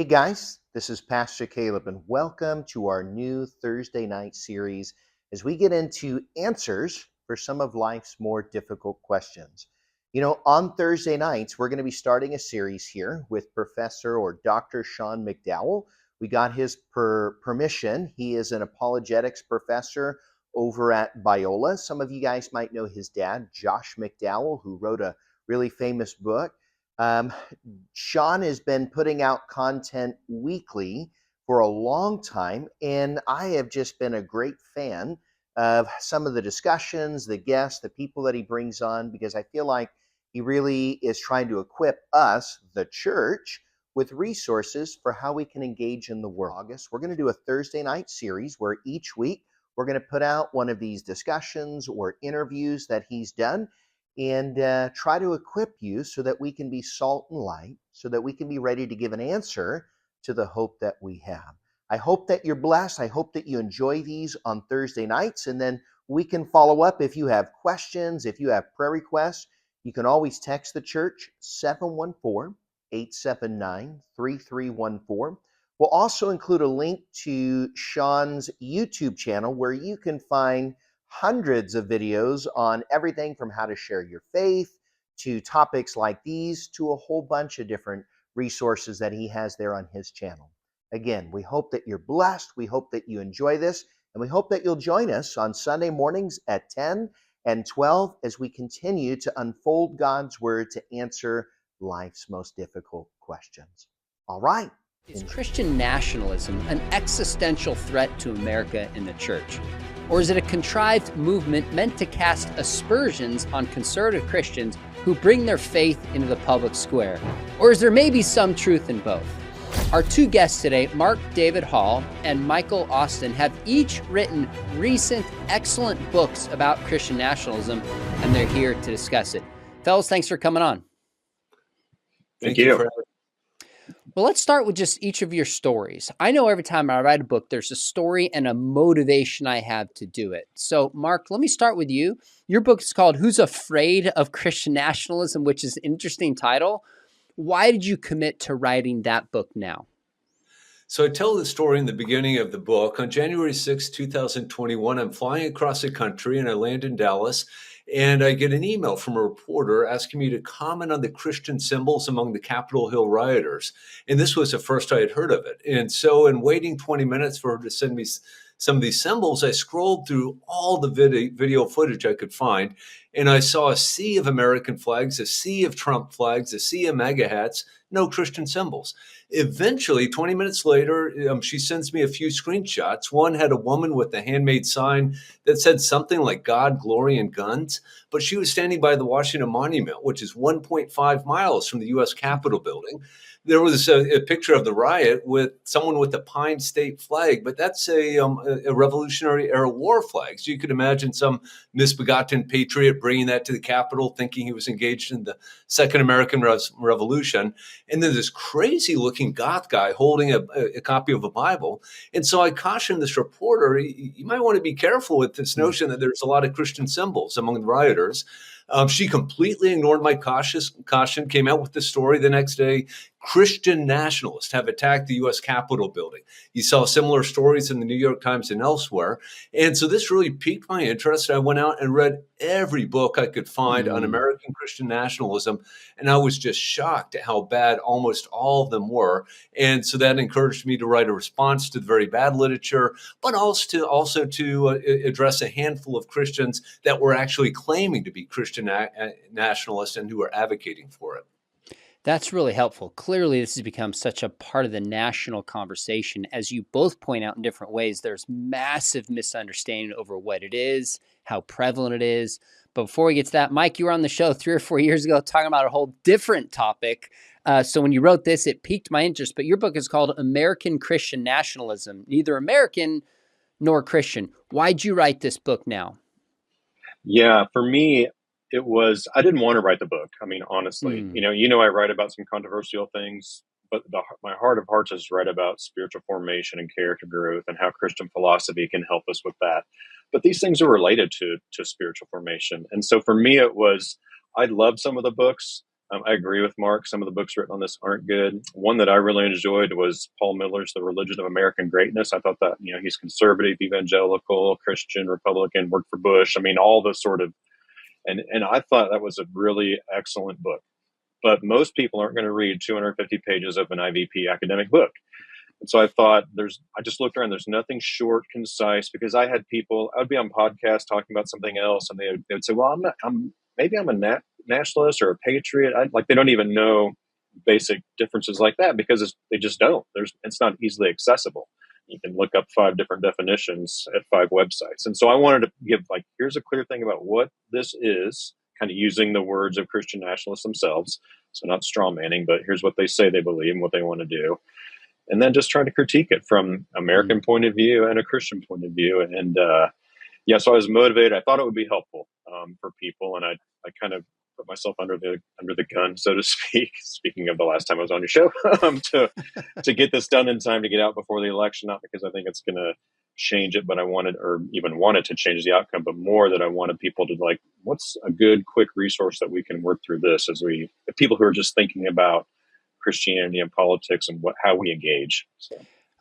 Hey guys, this is Pastor Caleb, and welcome to our new Thursday night series as we get into answers for some of life's more difficult questions. On Thursday nights, we're going to be starting a series here with Professor or Dr. Sean McDowell. We got his permission. He is an apologetics professor over at Biola. Some of you guys might know his dad, Josh McDowell, who wrote a really famous book. Sean has been putting out content weekly for a long time, and I have just been a great fan of some of the discussions, the guests, the people that he brings on, because I feel like he really is trying to equip us, the church, with resources for how we can engage in the world. August, we're going to do a Thursday night series where each week we're going to put out one of these discussions or interviews that he's done and try to equip you so that we can be salt and light, so that we can be ready to give an answer to the hope that we have. I hope that you're blessed. I hope that you enjoy these on Thursday nights, and then we can follow up if you have questions, if you have prayer requests. You can always text the church, 714-879-3314. We'll also include a link to Sean's YouTube channel where you can find hundreds of videos on everything from how to share your faith to topics like these to a whole bunch of different resources that he has there on his channel. Again, we hope that you're blessed. We hope that you enjoy this, and we hope that you'll join us on Sunday mornings at 10 and 12 as we continue to unfold God's word to answer life's most difficult questions. All right. Is Christian nationalism an existential threat to America and the church? Or is it a contrived movement meant to cast aspersions on conservative Christians who bring their faith into the public square? Or is there maybe some truth in both? Our two guests today, Mark David Hall and Michael Austin, have each written recent, excellent books about Christian nationalism, and they're here to discuss it. Fellas, thanks for coming on. Thank you. Well, let's start with just each of your stories. I know every time I write a book, there's a story and a motivation I have to do it. So, Mark, let me start with you. Your book is called Who's Afraid of Christian Nationalism, which is an interesting title. Why did you commit to writing that book now? So I tell the story in the beginning of the book. On January 6, 2021, I'm flying across the country and I land in Dallas. And I get an email from a reporter asking me to comment on the Christian symbols among the Capitol Hill rioters. And this was the first I had heard of it. And so in waiting 20 minutes for her to send me some of these symbols, I scrolled through all the video footage I could find. And I saw a sea of American flags, a sea of Trump flags, a sea of MAGA hats, no Christian symbols. Eventually, 20 minutes later, she sends me a few screenshots. One had a woman with a handmade sign that said something like God, glory, and guns. But she was standing by the Washington Monument, which is 1.5 miles from the U.S. Capitol building. There was a picture of the riot with someone with a Pine State flag, but that's a Revolutionary Era war flag. So you could imagine some misbegotten patriot bringing that to the Capitol, thinking he was engaged in the Second American Revolution. And then this crazy-looking goth guy holding a copy of a Bible. And so I cautioned this reporter, you might want to be careful with this notion that there's a lot of Christian symbols among the rioters. She completely ignored my caution, came out with the story the next day. Christian nationalists have attacked the U.S. Capitol building. You saw similar stories in the New York Times and elsewhere. And so this really piqued my interest. I went out and read every book I could find on American Christian nationalism. And I was just shocked at how bad almost all of them were. And so that encouraged me to write a response to the very bad literature, but also to address a handful of Christians that were actually claiming to be Christian nationalists and who were advocating for it. That's really helpful. Clearly, this has become such a part of the national conversation. As you both point out in different ways, there's massive misunderstanding over what it is, how prevalent it is. But before we get to that, Mike, you were on the show 3 or 4 years ago talking about a whole different topic. So when you wrote this, it piqued my interest. But your book is called American Christian Nationalism, neither American nor Christian. Why'd you write this book now? Yeah, for me, it was, I didn't want to write the book. I mean, honestly, I write about some controversial things, but my heart of hearts is write about spiritual formation and character growth and how Christian philosophy can help us with that. But these things are related to spiritual formation. And so for me, it was, I loved some of the books. I agree with Mark. Some of the books written on this aren't good. One that I really enjoyed was Paul Miller's The Religion of American Greatness. I thought that, he's conservative, evangelical, Christian, Republican, worked for Bush. I mean, all the sort of, and I thought that was a really excellent book. But most people aren't going to read 250 pages of an IVP academic book. And so I thought I just looked around, there's nothing short, concise, because I would be on podcasts talking about something else, and they would say, well, maybe I'm a nationalist or a patriot. Like, they don't even know basic differences like that, because they just don't. It's not easily accessible. You can look up 5 different definitions at 5 websites. And so I wanted to give, here's a clear thing about what this is, kind of using the words of Christian nationalists themselves. So not straw manning, but here's what they say they believe and what they want to do. And then just trying to critique it from American point of view and a Christian point of view. And so I was motivated. I thought it would be helpful for people, and I kind of put myself under the gun, so to speak. Speaking of the last time I was on your show, to get this done in time to get out before the election. Not because I think it's going to change it, but I wanted to change the outcome, but more that I wanted people to what's a good, quick resource that we can work through this the people who are just thinking about Christianity and politics and how we engage. So.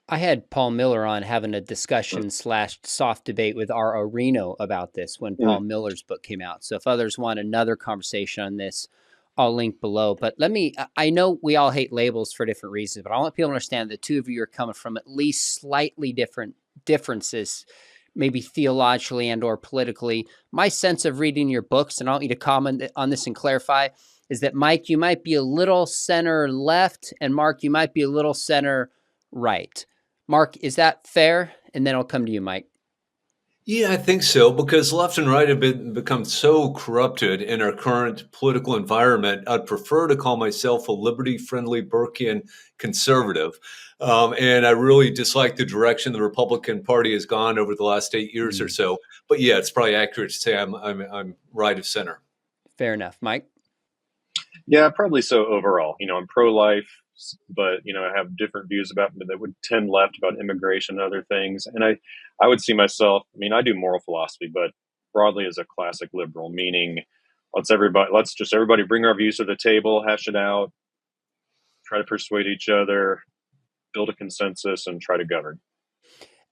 I had Paul Miller on having a discussion / soft debate with our Reno about this when Paul Miller's book came out. So if others want another conversation on this, I'll link below. But I know we all hate labels for different reasons, but I want people to understand that 2 of you are coming from at least slightly different differences, maybe theologically and or politically. My sense of reading your books, and I want you to comment on this and clarify, is that Mike, you might be a little center left, and Mark, you might be a little center right. Mark, is that fair? And then I'll come to you, Mike. Yeah, I think so, because left and right have become so corrupted in our current political environment. I'd prefer to call myself a liberty-friendly Burkean conservative. And I really dislike the direction the Republican Party has gone over the last 8 years or so. But yeah, it's probably accurate to say I'm right of center. Fair enough. Mike? Yeah, probably so overall. I'm pro-life, but, I have different views about that would tend left about immigration and other things. And I would see myself, I do moral philosophy, but broadly as a classic liberal, meaning let's just everybody bring our views to the table, hash it out, try to persuade each other, build a consensus, and try to govern.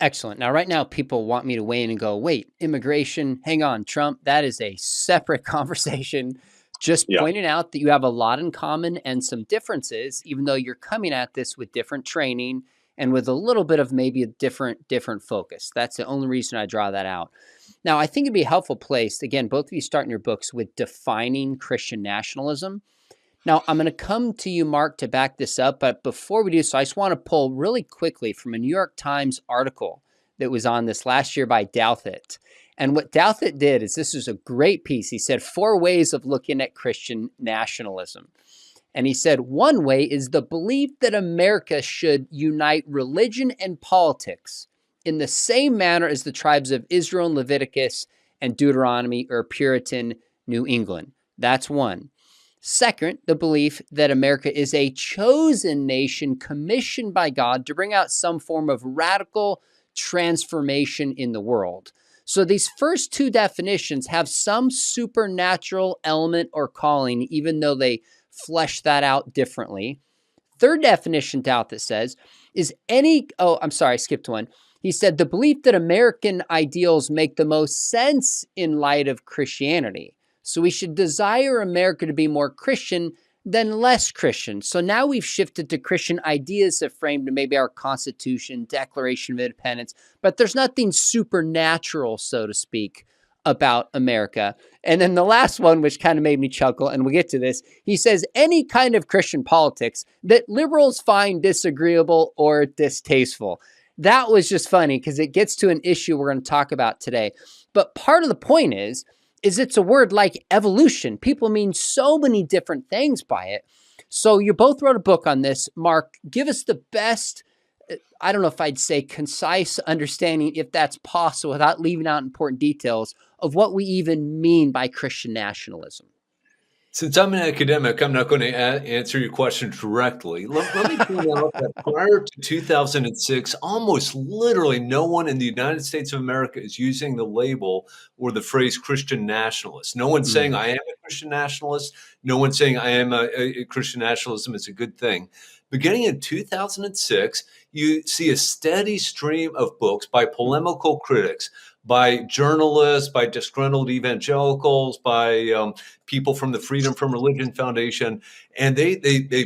Excellent. Now, right now, people want me to weigh in and go, wait, immigration, hang on, Trump, that is a separate conversation. Just pointing out that you have a lot in common and some differences, even though you're coming at this with different training and with a little bit of maybe a different focus. That's the only reason I draw that out. Now, I think it'd be a helpful place, again, both of you start in your books with defining Christian nationalism. Now, I'm going to come to you, Mark, to back this up. But before we do so, I just want to pull really quickly from a New York Times article that was on this last year by Douthit. And what Douthit did is, this is a great piece. He said 4 ways of looking at Christian nationalism. And he said, one way is the belief that America should unite religion and politics in the same manner as the tribes of Israel and Leviticus and Deuteronomy or Puritan New England. That's one. Second, the belief that America is a chosen nation commissioned by God to bring out some form of radical transformation in the world. So these first 2 definitions have some supernatural element or calling, even though they flesh that out differently. Third definition, Douthit says, is I skipped one. He said the belief that American ideals make the most sense in light of Christianity. So we should desire America to be more Christian than less Christian. So now we've shifted to Christian ideas that framed maybe our Constitution, Declaration of Independence, but there's nothing supernatural, so to speak, about America. And then the last one, which kind of made me chuckle, and we'll get to this, he says any kind of Christian politics that liberals find disagreeable or distasteful. That was just funny because it gets to an issue we're going to talk about today. But part of the point is it's a word like evolution. People mean so many different things by it. So you both wrote a book on this. Mark, give us the best, I don't know if I'd say concise understanding, if that's possible, without leaving out important details of what we even mean by Christian nationalism. Since I'm an academic, I'm not going to answer your question directly. Let me point out that prior to 2006, almost literally no one in the United States of America is using the label or the phrase Christian nationalist. No one's saying Mm, I am a Christian nationalist. No one's saying I am a Christian nationalism is a good thing. Beginning in 2006, you see a steady stream of books by polemical critics, by journalists, by disgruntled evangelicals, by people from the Freedom from Religion Foundation, and they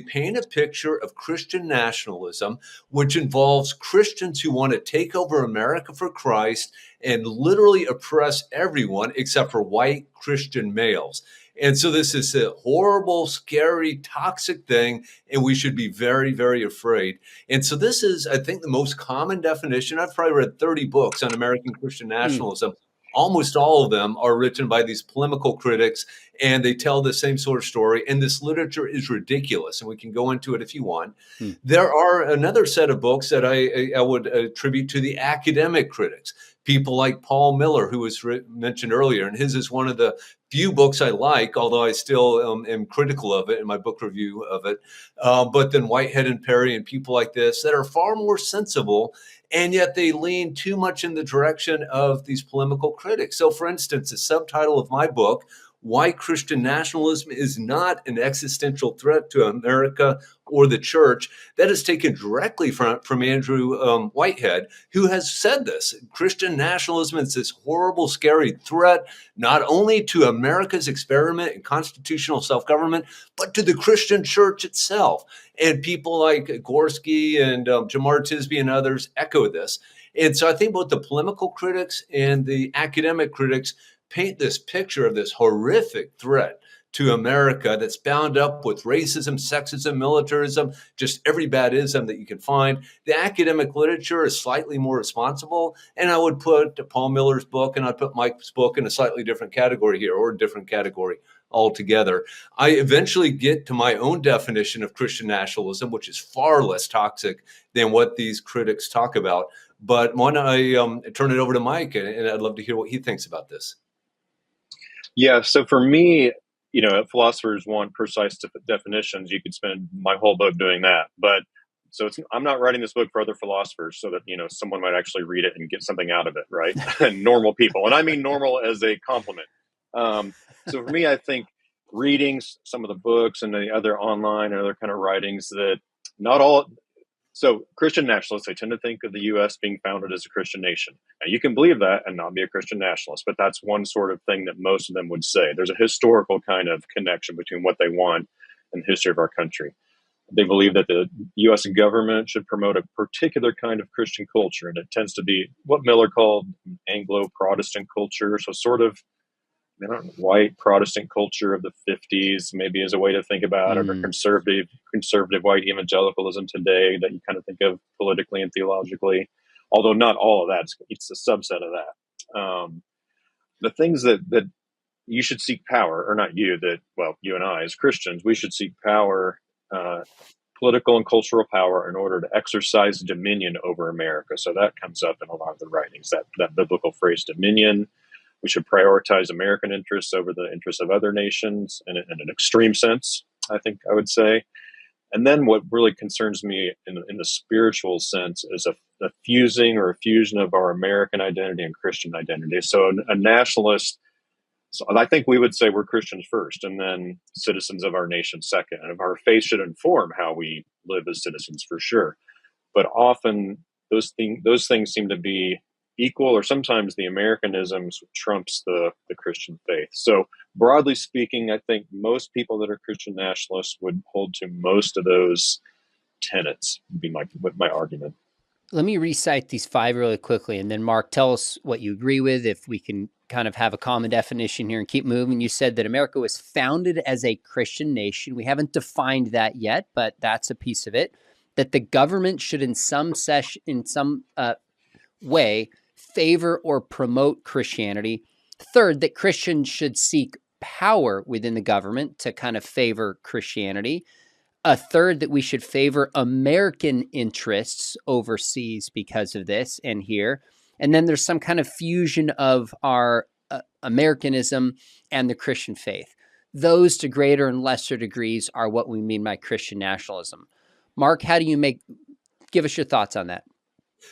paint a picture of Christian nationalism, which involves Christians who want to take over America for Christ and literally oppress everyone except for white Christian males. And so this is a horrible, scary, toxic thing, and we should be very, very afraid. And so this is, I think, the most common definition. I've probably read 30 books on American Christian mm, nationalism. Almost all of them are written by these polemical critics, and they tell the same sort of story. And this literature is ridiculous, and we can go into it if you want. mm, There are another set of books that I would attribute to the academic critics, people like Paul Miller, who was mentioned earlier, and his is one of the few books I like, although I still am critical of it in my book review of it. But then Whitehead and Perry and people like this that are far more sensible, and yet they lean too much in the direction of these polemical critics. So, for instance, the subtitle of my book, Why Christian Nationalism is Not an Existential Threat to America or the Church, that is taken directly from Andrew Whitehead, who has said this. Christian nationalism is this horrible, scary threat, not only to America's experiment in constitutional self-government, but to the Christian church itself. And people like Gorski and Jamar Tisby and others echo this. And so I think both the polemical critics and the academic critics paint this picture of this horrific threat to America that's bound up with racism, sexism, militarism, just every bad ism that you can find. The academic literature is slightly more responsible, and I would put Paul Miller's book and I'd put Mike's book in a slightly different category here, or a different category altogether. I eventually get to my own definition of Christian nationalism, which is far less toxic than what these critics talk about. But why don't I turn it over to Mike, and I'd love to hear what he thinks about this. Yeah. So for me, if philosophers want precise definitions, you could spend my whole book doing that. But I'm not writing this book for other philosophers so that, someone might actually read it and get something out of it, right? And normal people. And I mean normal as a compliment. So for me, I think reading some of the books and the other online and other kind of writings that not all. So Christian nationalists, they tend to think of the U.S. being founded as a Christian nation. Now, you can believe that and not be a Christian nationalist, but that's one sort of thing that most of them would say. There's a historical kind of connection between what they want and the history of our country. They believe that the U.S. government should promote a particular kind of Christian culture, and it tends to be what Miller called Anglo-Protestant culture, so sort of white Protestant culture of the 50s, maybe as a way to think about it, or mm, conservative white evangelicalism today that you kind of think of politically and theologically, although not all of that. It's a subset of that. The things that you should seek power, or not you, you and I as Christians, we should seek power, political and cultural power, in order to exercise dominion over America. So that comes up in a lot of the writings, that biblical phrase, dominion. We should prioritize American interests over the interests of other nations in an extreme sense, I think I would say. And then what really concerns me in the spiritual sense is a fusing or a fusion of our American identity and Christian identity. So a nationalist, so I think we would say we're Christians first and then citizens of our nation second. And our faith should inform how we live as citizens for sure. But often those things seem to be equal, or sometimes the Americanisms trumps the Christian faith. So broadly speaking, I think most people that are Christian nationalists would hold to most of those tenets, would be my argument. Let me recite these 5 really quickly, and then Mark, tell us what you agree with, if we can kind of have a common definition here and keep moving. You said that America was founded as a Christian nation. We haven't defined that yet, but that's a piece of it. That the government should in some way favor or promote Christianity. Third, that Christians should seek power within the government to kind of favor Christianity. A third, that we should favor American interests overseas because of this and here. And then there's some kind of fusion of our Americanism and the Christian faith. those to greater and lesser degrees are what we mean by Christian nationalism. Mark, how do you give us your thoughts on that?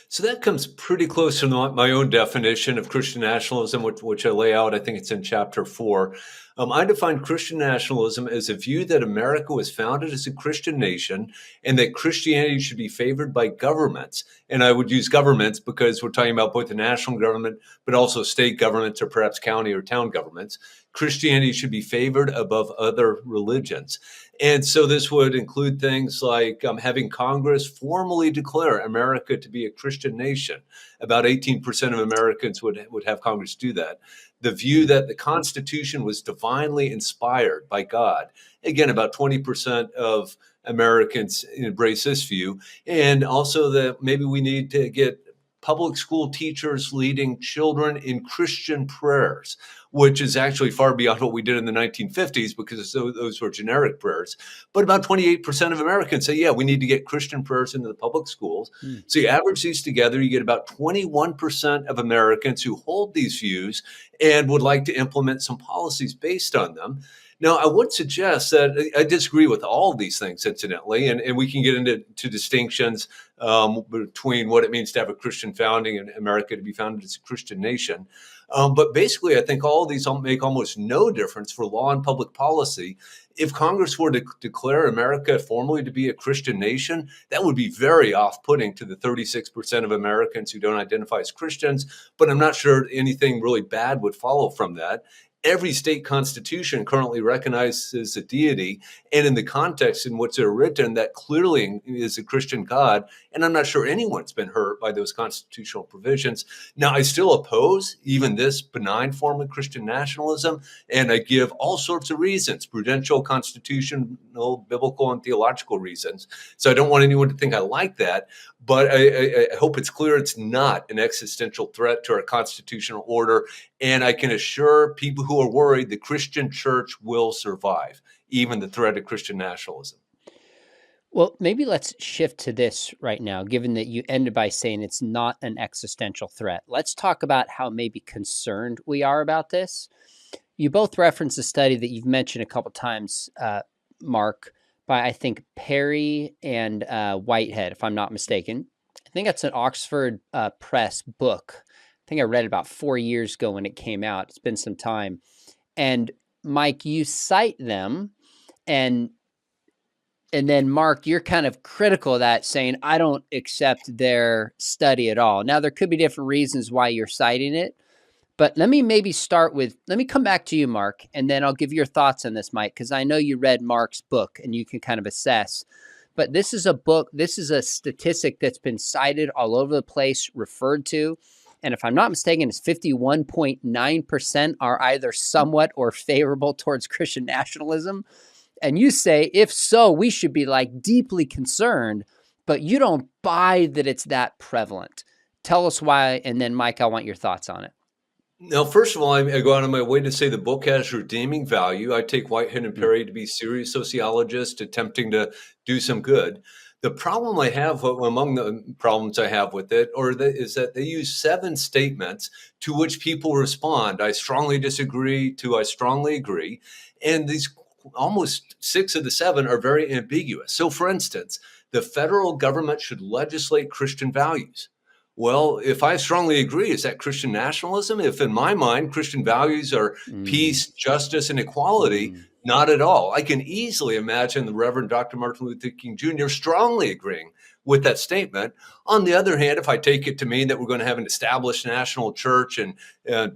So that comes pretty close to my own definition of Christian nationalism, which I lay out. I think it's in chapter 4. I define Christian nationalism as a view that America was founded as a Christian nation and that Christianity should be favored by governments. And I would use governments because we're talking about both the national government, but also state governments or perhaps county or town governments. Christianity should be favored above other religions. And so this would include things like having Congress formally declare America to be a Christian nation. About 18% of Americans would have Congress do that. The view that the Constitution was divinely inspired by God. Again, about 20% of Americans embrace this view. And also that maybe we need to get public school teachers leading children in Christian prayers, which is actually far beyond what we did in the 1950s because those were generic prayers. But about 28% of Americans say, yeah, we need to get Christian prayers into the public schools. So you average these together, you get about 21% of Americans who hold these views and would like to implement some policies based on them. Now, I would suggest that I disagree with all of these things, incidentally, and we can get into distinctions between what it means to have a Christian founding and America to be founded as a Christian nation. But basically, I think all of these make almost no difference for law and public policy. If Congress were to declare America formally to be a Christian nation, that would be very off-putting to the 36% of Americans who don't identify as Christians. But I'm not sure anything really bad would follow from that. Every state constitution currently recognizes a deity, and in the context in which they're written, that clearly is a Christian God. And I'm not sure anyone's been hurt by those constitutional provisions. Now, I still oppose even this benign form of Christian nationalism, and I give all sorts of reasons: prudential, constitutional, biblical, and theological reasons. So I don't want anyone to think I like that. But I hope it's clear it's not an existential threat to our constitutional order. And I can assure people who are worried the Christian church will survive, even the threat of Christian nationalism. Well, maybe let's shift to this right now, given that you ended by saying it's not an existential threat. Let's talk about how maybe concerned we are about this. You both referenced a study that you've mentioned a couple times, Mark, by, I think, Perry and Whitehead, if I'm not mistaken. I think that's an Oxford Press book. I think I read it about 4 years ago when it came out. It's been some time. And Mike, you cite them, and then Mark, you're kind of critical of that, saying, I don't accept their study at all. Now, there could be different reasons why you're citing it. But let me come back to you, Mark, and then I'll give your thoughts on this, Mike, because I know you read Mark's book and you can kind of assess. But this is a statistic that's been cited all over the place, referred to. And if I'm not mistaken, it's 51.9% are either somewhat or favorable towards Christian nationalism. And you say, if so, we should be like deeply concerned, but you don't buy that it's that prevalent. Tell us why. And then, Mike, I want your thoughts on it. Now, first of all, I go out of my way to say the book has redeeming value. I take Whitehead and Perry to be serious sociologists attempting to do some good. The problem I have, among the problems I have with it, is that they use 7 statements to which people respond. I strongly disagree to I strongly agree. And these almost 6 of the 7 are very ambiguous. So, for instance, the federal government should legislate Christian values. Well, if I strongly agree, is that Christian nationalism? If in my mind, Christian values are peace, justice, and equality, not at all. I can easily imagine the Reverend Dr. Martin Luther King Jr. strongly agreeing with that statement. On the other hand, if I take it to mean that we're going to have an established national church and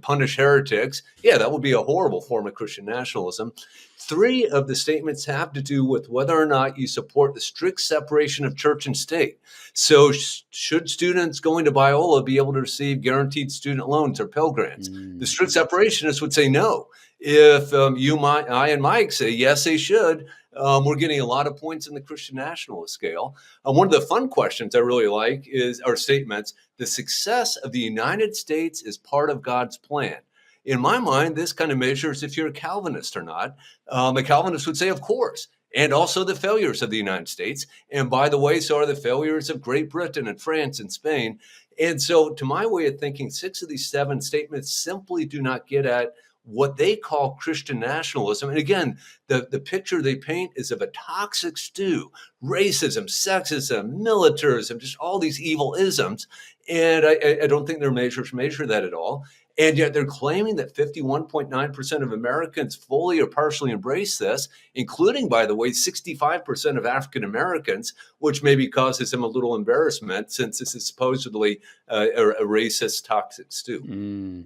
punish heretics, yeah, that would be a horrible form of Christian nationalism. 3 of the statements have to do with whether or not you support the strict separation of church and state. So should students going to Biola be able to receive guaranteed student loans or Pell Grants? The strict separationists would say no. If I and Mike say, yes, they should, we're getting a lot of points in the Christian nationalist scale. One of the fun questions I really like are statements. The success of the United States is part of God's plan. In my mind, this kind of measures if you're a Calvinist or not. A Calvinist would say, of course, and also the failures of the United States. And by the way, so are the failures of Great Britain and France and Spain. And so to my way of thinking, 6 of these 7 statements simply do not get at what they call Christian nationalism. And again, the picture they paint is of a toxic stew: racism, sexism, militarism, just all these evil isms. And I don't think their measures measure that at all. And yet they're claiming that 51.9% of Americans fully or partially embrace this, including, by the way, 65% of African Americans, which maybe causes them a little embarrassment since this is supposedly a racist, toxic stew.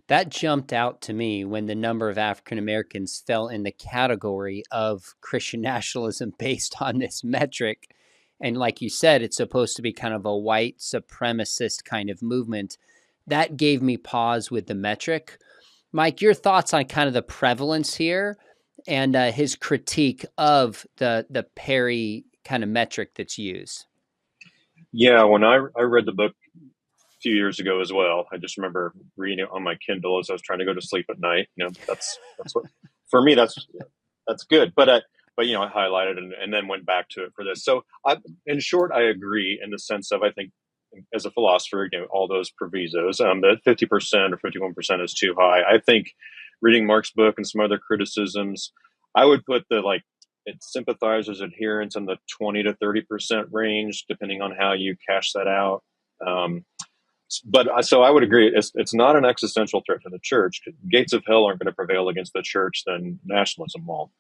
That jumped out to me when the number of African Americans fell in the category of Christian nationalism based on this metric. And like you said, it's supposed to be kind of a white supremacist kind of movement. That gave me pause with the metric. Mike, your thoughts on kind of the prevalence here and his critique of the Perry kind of metric that's used? Yeah, when I read the book a few years ago as well, I just remember reading it on my Kindle as I was trying to go to sleep at night. That's what, for me, that's good. But I highlighted and then went back to it for this. So in short, I agree in the sense of, I think, as a philosopher, all those provisos, that 50% or 51% is too high. I think reading Mark's book and some other criticisms, I would put its sympathizers, adherents in the 20 to 30% range, depending on how you cash that out. So I would agree, it's not an existential threat to the church. Gates of hell aren't going to prevail against the church, then nationalism won't.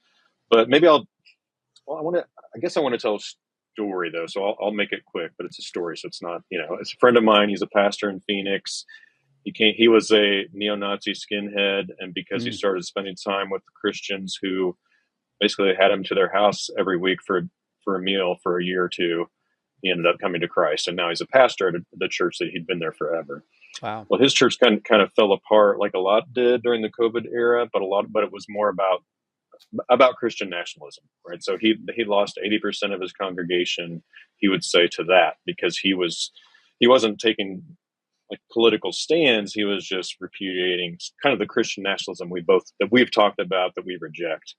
But maybe I want to tell a story though, so I'll make it quick, but it's a story, so it's not, it's a friend of mine. He's a pastor in Phoenix. He was a neo-Nazi skinhead, and because he started spending time with Christians who basically had him to their house every week for a meal for a year or two, he ended up coming to Christ, and now he's a pastor at the church that he'd been there forever. Wow. Well, his church kind of fell apart, like a lot did during the COVID era, but it was more about Christian nationalism, right? So he lost 80% of his congregation, he would say, to that, because he wasn't taking like political stands. He was just repudiating kind of the Christian nationalism that we've talked about, that we reject.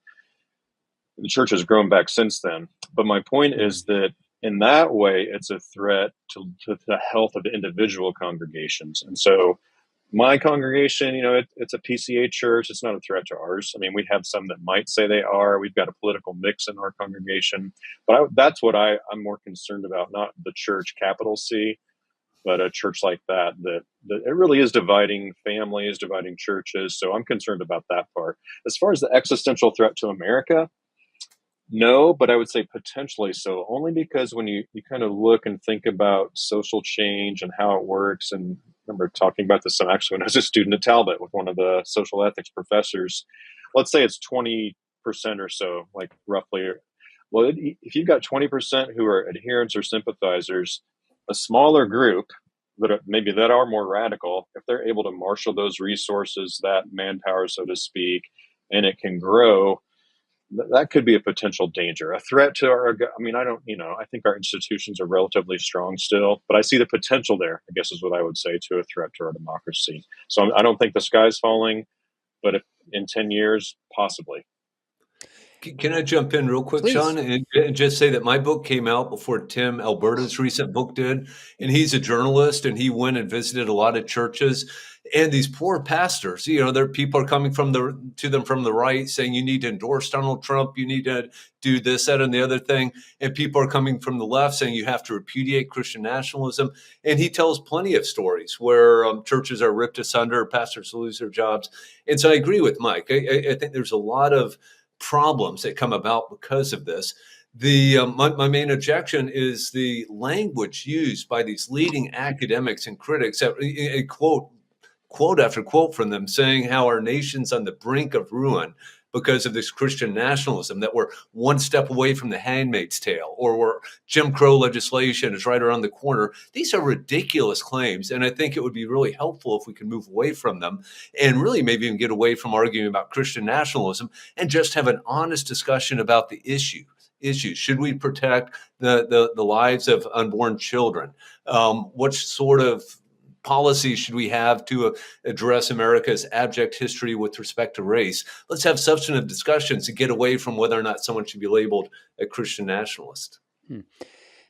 The church has grown back since then. But my point is that in that way, it's a threat to the health of individual congregations. And so my congregation, it's a PCA church. It's not a threat to ours. I mean, we have some that might say they are. We've got a political mix in our congregation. But that's what I'm more concerned about, not the church, capital C, but a church like that it really is dividing families, dividing churches. So I'm concerned about that part. As far as the existential threat to America, no, but I would say potentially so, only because when you kind of look and think about social change and how it works, and I remember talking about this actually when I was a student at Talbot with one of the social ethics professors. Let's say it's 20% or so, like roughly. Well, if you've got 20% who are adherents or sympathizers, a smaller group that are more radical, if they're able to marshal those resources, that manpower, so to speak, and it can grow, that could be a potential danger, a threat to I think our institutions are relatively strong still, but I see the potential there, I guess is what I would say, to a threat to our democracy. So I don't think the sky's falling, but if in 10 years, possibly. Can I jump in real quick, Please. Sean, and just say that my book came out before Tim Alberta's recent book did, and he's a journalist, and he went and visited a lot of churches, and these poor pastors, their people are coming to them from the right saying, you need to endorse Donald Trump, you need to do this, that, and the other thing, and people are coming from the left saying you have to repudiate Christian nationalism, and he tells plenty of stories where churches are ripped asunder, pastors lose their jobs, and so I agree with Mike. I think there's a lot of problems that come about because of this. My main objection is the language used by these leading academics and critics. A quote after quote from them saying how our nation's on the brink of ruin because of this Christian nationalism, that we're one step away from the Handmaid's Tale, or where Jim Crow legislation is right around the corner. These are ridiculous claims, and I think it would be really helpful if we could move away from them and really maybe even get away from arguing about Christian nationalism and just have an honest discussion about the issues. Should we protect the lives of unborn children? What sort of policies should we have to address America's abject history with respect to race? Let's have substantive discussions to get away from whether or not someone should be labeled a Christian nationalist.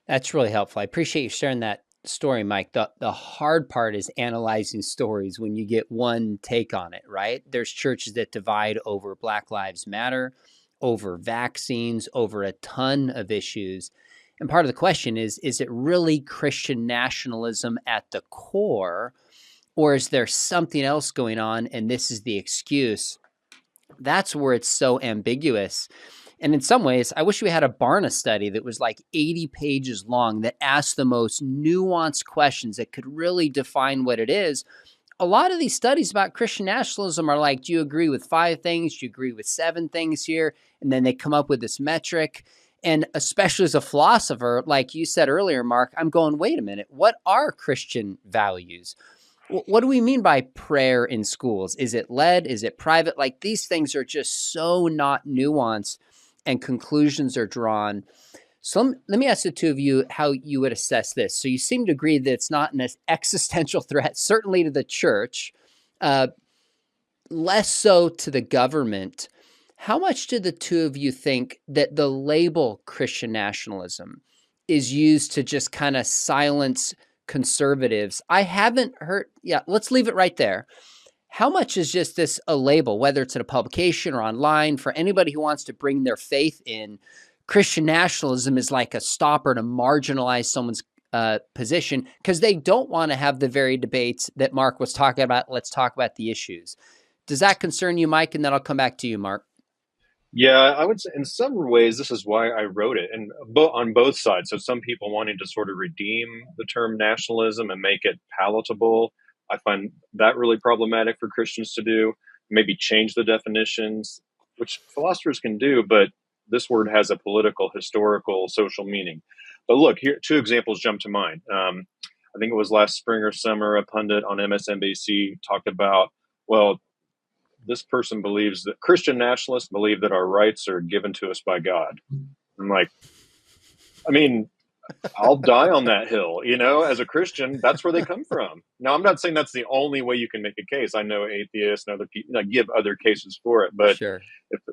That's really helpful. I appreciate you sharing that story, Mike, the hard part is analyzing stories when you get one take on it, right? There's churches that divide over Black Lives Matter, over vaccines, over a ton of issues. And part of the question is it really Christian nationalism at the core, or is there something else going on and this is the excuse? That's where it's so ambiguous. And in some ways, I wish we had a Barna study that was like 80 pages long that asked the most nuanced questions that could really define what it is. A lot of these studies about Christian nationalism are like, do you agree with 5 things? Do you agree with 7 things here? And then they come up with this metric. And especially as a philosopher, like you said earlier, Mark, I'm going, wait a minute, what are Christian values? What do we mean by prayer in schools? Is it led? Is it private? Like these things are just so not nuanced and conclusions are drawn. So let me ask the two of you how you would assess this. So you seem to agree that it's not an existential threat, certainly to the church, less so to the government. How much do the two of you think that the label Christian nationalism is used to just kind of silence conservatives? I haven't heard. Yeah, let's leave it right there. How much is just this a label, whether it's in a publication or online, for anybody who wants to bring their faith in? Christian nationalism is like a stopper to marginalize someone's position because they don't want to have the very debates that Mark was talking about. Let's talk about the issues. Does that concern you, Mike? And then I'll come back to you, Mark. Yeah, I would say in some ways, this is why I wrote it, and on both sides. So some people wanting to sort of redeem the term nationalism and make it palatable. I find that really problematic for Christians to do. Maybe change the definitions, which philosophers can do, but this word has a political, historical, social meaning. But look, here 2 examples jump to mind. I think it was last spring or summer, a pundit on MSNBC talked about, well, this person believes that Christian nationalists believe that our rights are given to us by God. I'm like, I mean, I'll die on that hill, as a Christian, that's where they come from. Now, I'm not saying that's the only way you can make a case. I know atheists and other people give other cases for it, but sure.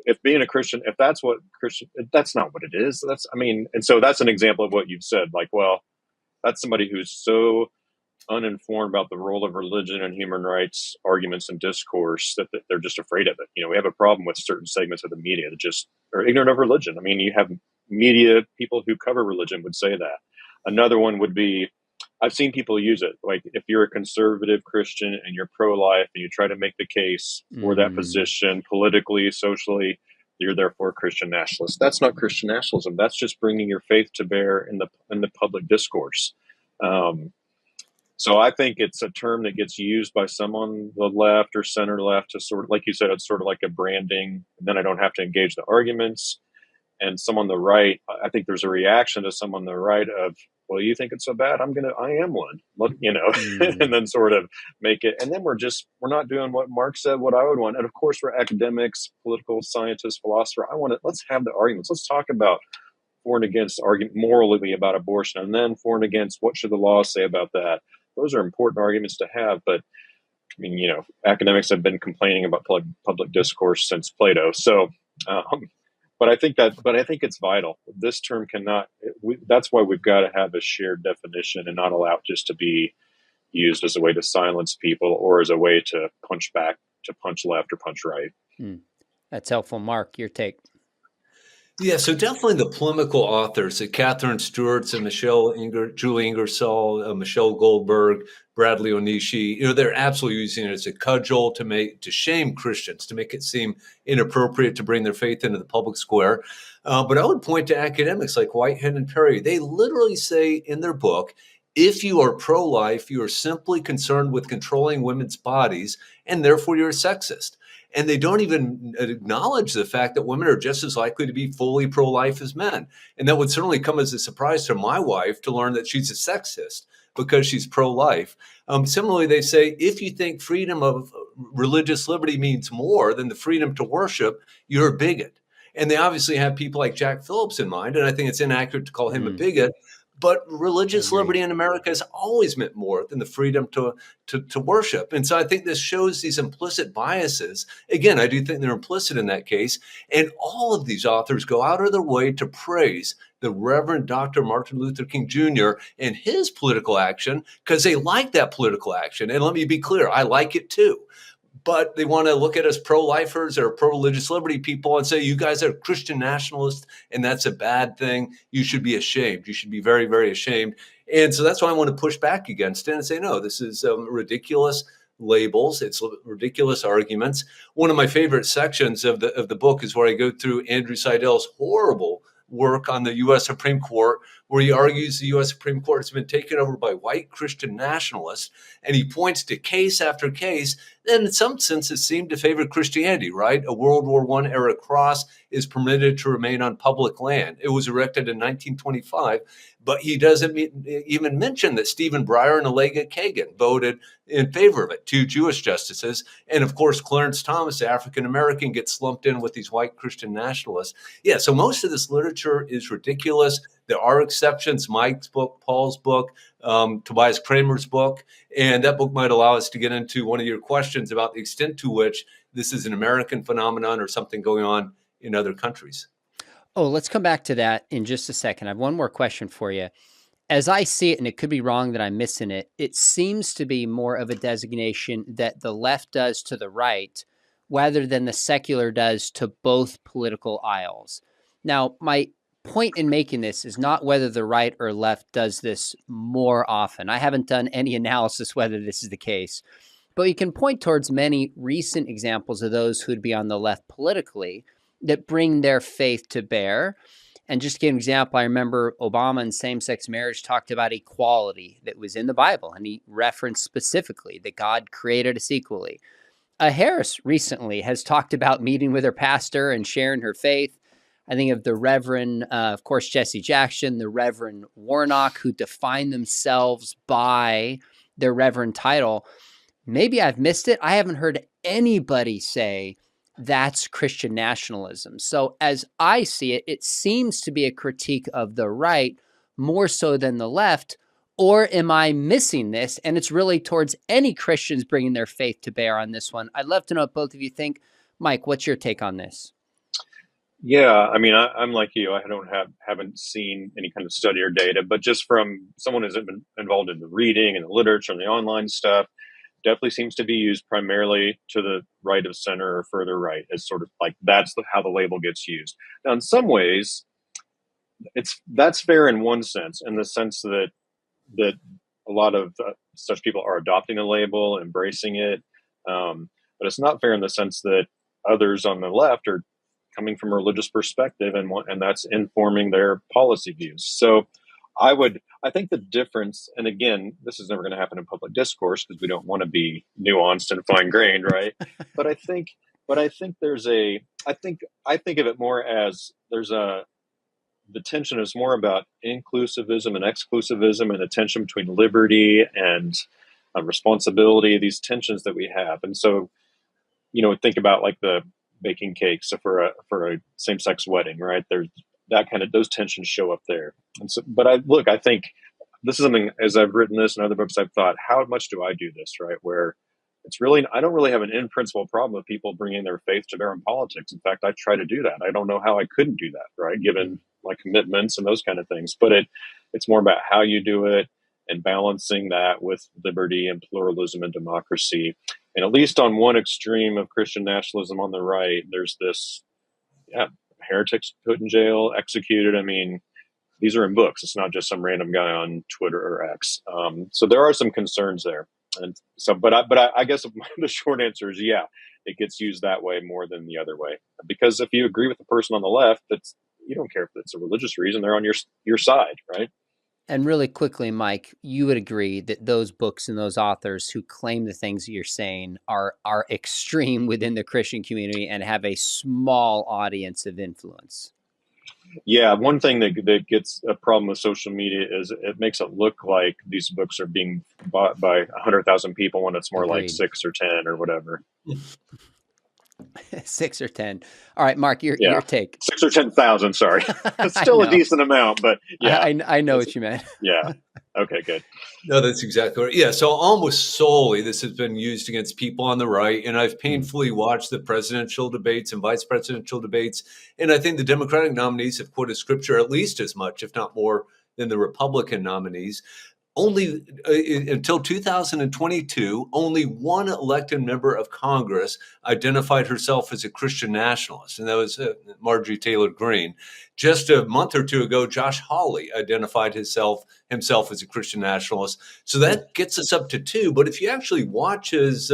if being a Christian, if that's what Christian, that's not what it is. And so that's an example of what you've said. Like, well, that's somebody who's so uninformed about the role of religion and human rights arguments and discourse that they're just afraid of it. We have a problem with certain segments of the media that just are ignorant of religion. I mean, you have media people who cover religion would say that. Another one would be, I've seen people use it. Like if you're a conservative Christian and you're pro-life and you try to make the case for that position politically, socially, you're therefore a Christian nationalist. That's not Christian nationalism. That's just bringing your faith to bear in the public discourse. So I think it's a term that gets used by some on the left or center left to sort of, like you said, it's sort of like a branding. And then I don't have to engage the arguments. And some on the right, I think there's a reaction to some on the right of, well, you think it's so bad? I am one, and then sort of make it. And then we're not doing what Mark said, what I would want. And of course, we're academics, political scientists, philosopher. Let's have the arguments. Let's talk about for and against, argument morally about abortion, and then for and against, what should the law say about that? Those are important arguments to have. But I mean, academics have been complaining about public discourse since Plato. So, but I think it's vital. This term cannot. That's why we've got to have a shared definition and not allow it just to be used as a way to silence people or as a way to punch back, to punch left or punch right. That's helpful, Mark. Your take. Yeah, so definitely the polemical authors, Catherine Stewart and Julie Ingersoll, Michelle Goldberg, Bradley Onishi, they're absolutely using it as a cudgel to shame Christians, to make it seem inappropriate to bring their faith into the public square. But I would point to academics like Whitehead and Perry. They literally say in their book, if you are pro-life, you are simply concerned with controlling women's bodies, and therefore you're a sexist. And they don't even acknowledge the fact that women are just as likely to be fully pro-life as men. And that would certainly come as a surprise to my wife to learn that she's a sexist because she's pro-life. Similarly, they say, if you think freedom of religious liberty means more than the freedom to worship, you're a bigot. And they obviously have people like Jack Phillips in mind. And I think it's inaccurate to call him a bigot. But religious Agreed. liberty in America has always meant more than the freedom to worship. And so I think this shows these implicit biases. Again, I do think they're implicit in that case. And all of these authors go out of their way to praise the Reverend Dr. Martin Luther King Jr. and his political action because they like that political action. And let me be clear, I like it too. But they want to look at us pro-lifers or pro-religious liberty people and say, you guys are Christian nationalists, and that's a bad thing. You should be ashamed. You should be very, very ashamed. And so that's why I want to push back against it and say, no, this is ridiculous labels. It's ridiculous arguments. One of my favorite sections of the book is where I go through Andrew Seidel's horrible work on the U.S. Supreme Court, where he argues the U.S. Supreme Court has been taken over by white Christian nationalists, and he points to case after case that in some senses seem to favor Christianity, right? A World War I era cross is permitted to remain on public land. It was erected in 1925, but he doesn't even mention that Stephen Breyer and Allegra Kagan voted in favor of it, two Jewish justices. And of course, Clarence Thomas, the African American, gets lumped in with these white Christian nationalists. Yeah, so most of this literature is ridiculous. There are exceptions, Mike's book, Paul's book, Tobias Kramer's book, and that book might allow us to get into one of your questions about the extent to which this is an American phenomenon or something going on in other countries. Oh, let's come back to that in just a second. I have one more question for you. As I see it, and it could be wrong that I'm missing it, it seems to be more of a designation that the left does to the right rather than the secular does to both political aisles. Now, my point in making this is not whether the right or left does this more often. I haven't done any analysis whether this is the case, but you can point towards many recent examples of those who'd be on the left politically that bring their faith to bear. And just to give an example, I remember Obama in same-sex marriage talked about equality that was in the Bible, and he referenced specifically that God created us equally. Harris recently has talked about meeting with her pastor and sharing her faith. I think of the Reverend, of course, Jesse Jackson, the Reverend Warnock, who define themselves by their Reverend title. Maybe I've missed it. I haven't heard anybody say that's Christian nationalism. So as I see it, it seems to be a critique of the right more so than the left. Or am I missing this? And it's really towards any Christians bringing their faith to bear on this one. I'd love to know what both of you think. Mike, what's your take on this? Yeah, I mean, I'm like you. I haven't seen any kind of study or data, but just from someone who's been involved in the reading and the literature and the online stuff, definitely seems to be used primarily to the right of center or further right. As sort of like how the label gets used. Now, in some ways, that's fair in one sense, in the sense that a lot of such people are adopting the label, embracing it, but it's not fair in the sense that others on the left are coming from a religious perspective, and that's informing their policy views. So I think the difference, and again, this is never going to happen in public discourse because we don't want to be nuanced and fine-grained, right? but I think I think of it more as the tension is more about inclusivism and exclusivism and the tension between liberty and responsibility, these tensions that we have. And so, think about like the baking cakes for a same-sex wedding, right? There's that kind of, those tensions show up there. And so, but I think this is something, as I've written this and other books, I've thought, how much do I do this, right? Where I don't really have an in principle problem with people bringing their faith to bear in politics. In fact, I try to do that. I don't know how I couldn't do that, right? Given my commitments and those kind of things. But it's more about how you do it and balancing that with liberty and pluralism and democracy. And at least on one extreme of Christian nationalism on the right, there's this, heretics put in jail, executed. I mean, these are in books. It's not just some random guy on Twitter or X. So there are some concerns there. And so, but I guess the short answer is, it gets used that way more than the other way. Because if you agree with the person on the left, you don't care if it's a religious reason, they're on your side, right? And really quickly, Mike, you would agree that those books and those authors who claim the things that you're saying are extreme within the Christian community and have a small audience of influence. Yeah, one thing that gets a problem with social media is it makes it look like these books are being bought by 100,000 people when it's more Agreed. like 6 or 10 or whatever. 6 or 10. All right, Mark, your Yeah, take. 6 or 10,000. Sorry, it's I still a know. decent amount, but yeah, I know what you meant. yeah. Okay, good. No, that's exactly right. Yeah, so almost solely this has been used against people on the right, and I've Hmm. painfully watched the presidential debates and vice presidential debates, and I think the Democratic nominees have quoted scripture at least as much, if not more, than the Republican nominees. Only until 2022, only one elected member of Congress identified herself as a Christian nationalist, and that was Marjorie Taylor Greene. Just a month or two ago, Josh Hawley identified himself as a Christian nationalist. So that gets us up to two. But if you actually watch his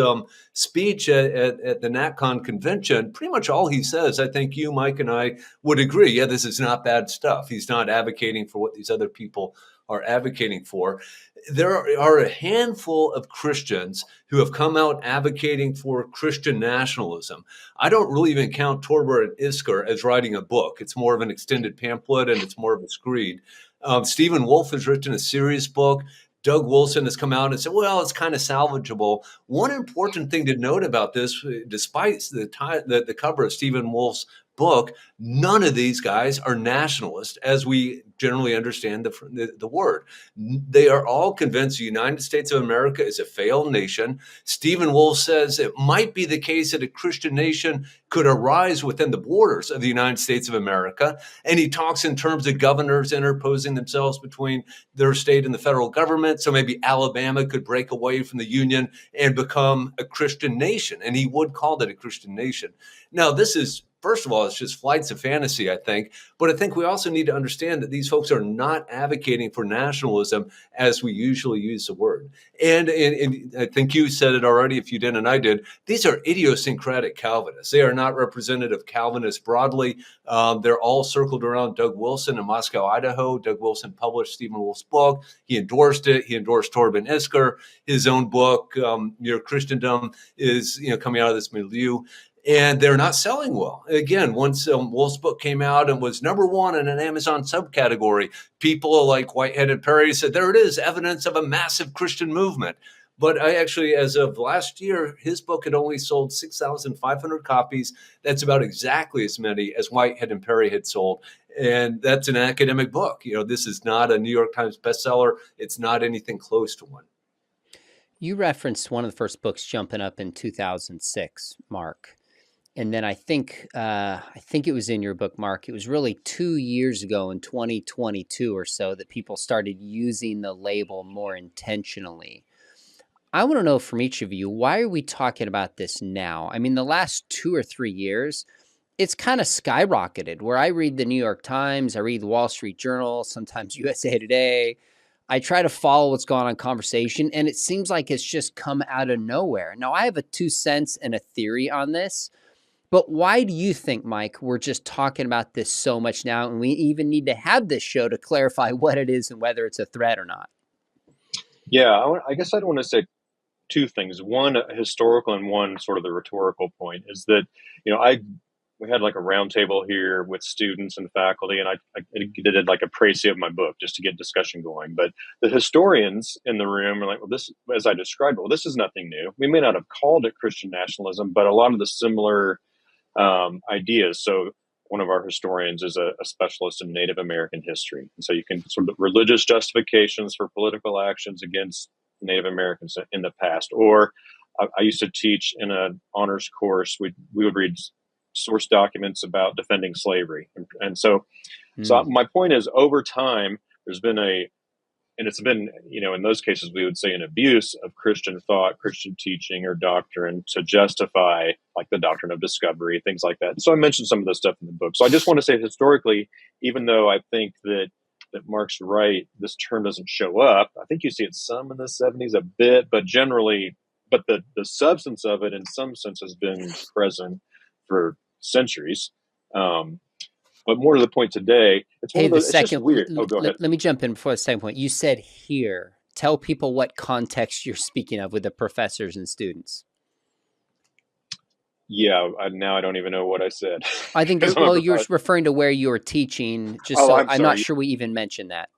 speech at the NatCon convention, pretty much all he says, I think you, Mike, and I would agree. Yeah, this is not bad stuff. He's not advocating for what these other people are advocating for. There are a handful of Christians who have come out advocating for Christian nationalism. I don't really even count Torber and Isker as writing a book. It's more of an extended pamphlet and it's more of a screed. Stephen Wolfe has written a serious book. Doug Wilson has come out and said, well, it's kind of salvageable. One important thing to note about this, despite the cover of Stephen Wolfe's book, none of these guys are nationalists as we generally understand the word. They are all convinced the United States of America is a failed nation. Stephen Wolfe says it might be the case that a Christian nation could arise within the borders of the United States of America. And he talks in terms of governors interposing themselves between their state and the federal government. So maybe Alabama could break away from the Union and become a Christian nation. And he would call it a Christian nation. Now, this is, first of all, it's just flights of fantasy, I think. But I think we also need to understand that these folks are not advocating for nationalism as we usually use the word. And I think you said it already, if you didn't, I did. These are idiosyncratic Calvinists. They are not representative Calvinists broadly. They're all circled around Doug Wilson in Moscow, Idaho. Doug Wilson published Stephen Wolfe's book. He endorsed it. He endorsed Torben Isker. His own book, Your Christendom, is coming out of this milieu. And they're not selling well. Again, once Wolfe's book came out and was #1 in an Amazon subcategory, people like Whitehead and Perry said, there it is, evidence of a massive Christian movement. But I actually, as of last year, his book had only sold 6,500 copies. That's about exactly as many as Whitehead and Perry had sold. And that's an academic book. This is not a New York Times bestseller. It's not anything close to one. You referenced one of the first books jumping up in 2006, Mark. And then I think it was in your book, Mark. It was really 2 years ago in 2022 or so that people started using the label more intentionally. I want to know from each of you, why are we talking about this now? I mean, the last 2 or 3 years, it's kind of skyrocketed. Where I read the New York Times, I read the Wall Street Journal, sometimes USA Today. I try to follow what's going on in conversation, and it seems like it's just come out of nowhere. Now, I have a 2 cents and a theory on this. But why do you think, Mike, we're just talking about this so much now, and we even need to have this show to clarify what it is and whether it's a threat or not? Yeah, I guess I'd want to say 2 things. One, historical, and one sort of the rhetorical point is that, we had like a roundtable here with students and faculty, and I did like a précis of my book just to get discussion going. But the historians in the room are like, well, this, as I described it, well, this is nothing new. We may not have called it Christian nationalism, but a lot of the similar ideas. So one of our historians is a specialist in Native American history. And so you can sort of religious justifications for political actions against Native Americans in the past. Or I used to teach in an honors course. We would read source documents about defending slavery. And so my point is, over time, there's been and it's been, in those cases, we would say an abuse of Christian thought, Christian teaching or doctrine to justify like the doctrine of discovery, things like that. And so I mentioned some of this stuff in the book. So I just want to say historically, even though I think that Mark's right, this term doesn't show up. I think you see it some in the 70s a bit, but generally, the substance of it in some sense has been present for centuries. But more to the point today, it's one of those, it's just weird. Oh, go ahead. Let me jump in before the second point. You said here. Tell people what context you're speaking of with the professors and students. Yeah, now I don't even know what I said. I think, you're referring to where you were teaching, I'm not sure we even mentioned that.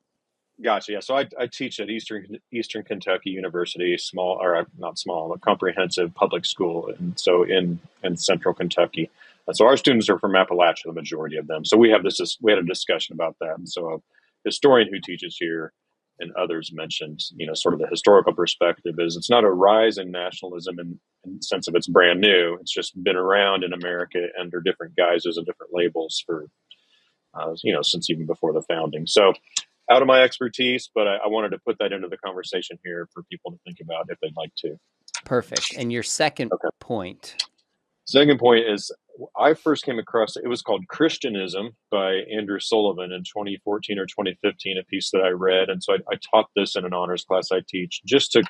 Gotcha. Yeah. So I teach at Eastern Kentucky University, small or not small, a comprehensive public school, and so in Central Kentucky. And so our students are from Appalachia, the majority of them. So we had a discussion about that. And so a historian who teaches here and others mentioned, sort of the historical perspective is it's not a rise in nationalism in the sense of it's brand new. It's just been around in America under different guises and different labels for since even before the founding. So out of my expertise, but I wanted to put that into the conversation here for people to think about if they'd like to. Perfect. And your second point? Second point is I first came across, it was called Christianism by Andrew Sullivan in 2014 or 2015, a piece that I read. And so I taught this in an honors class I teach just to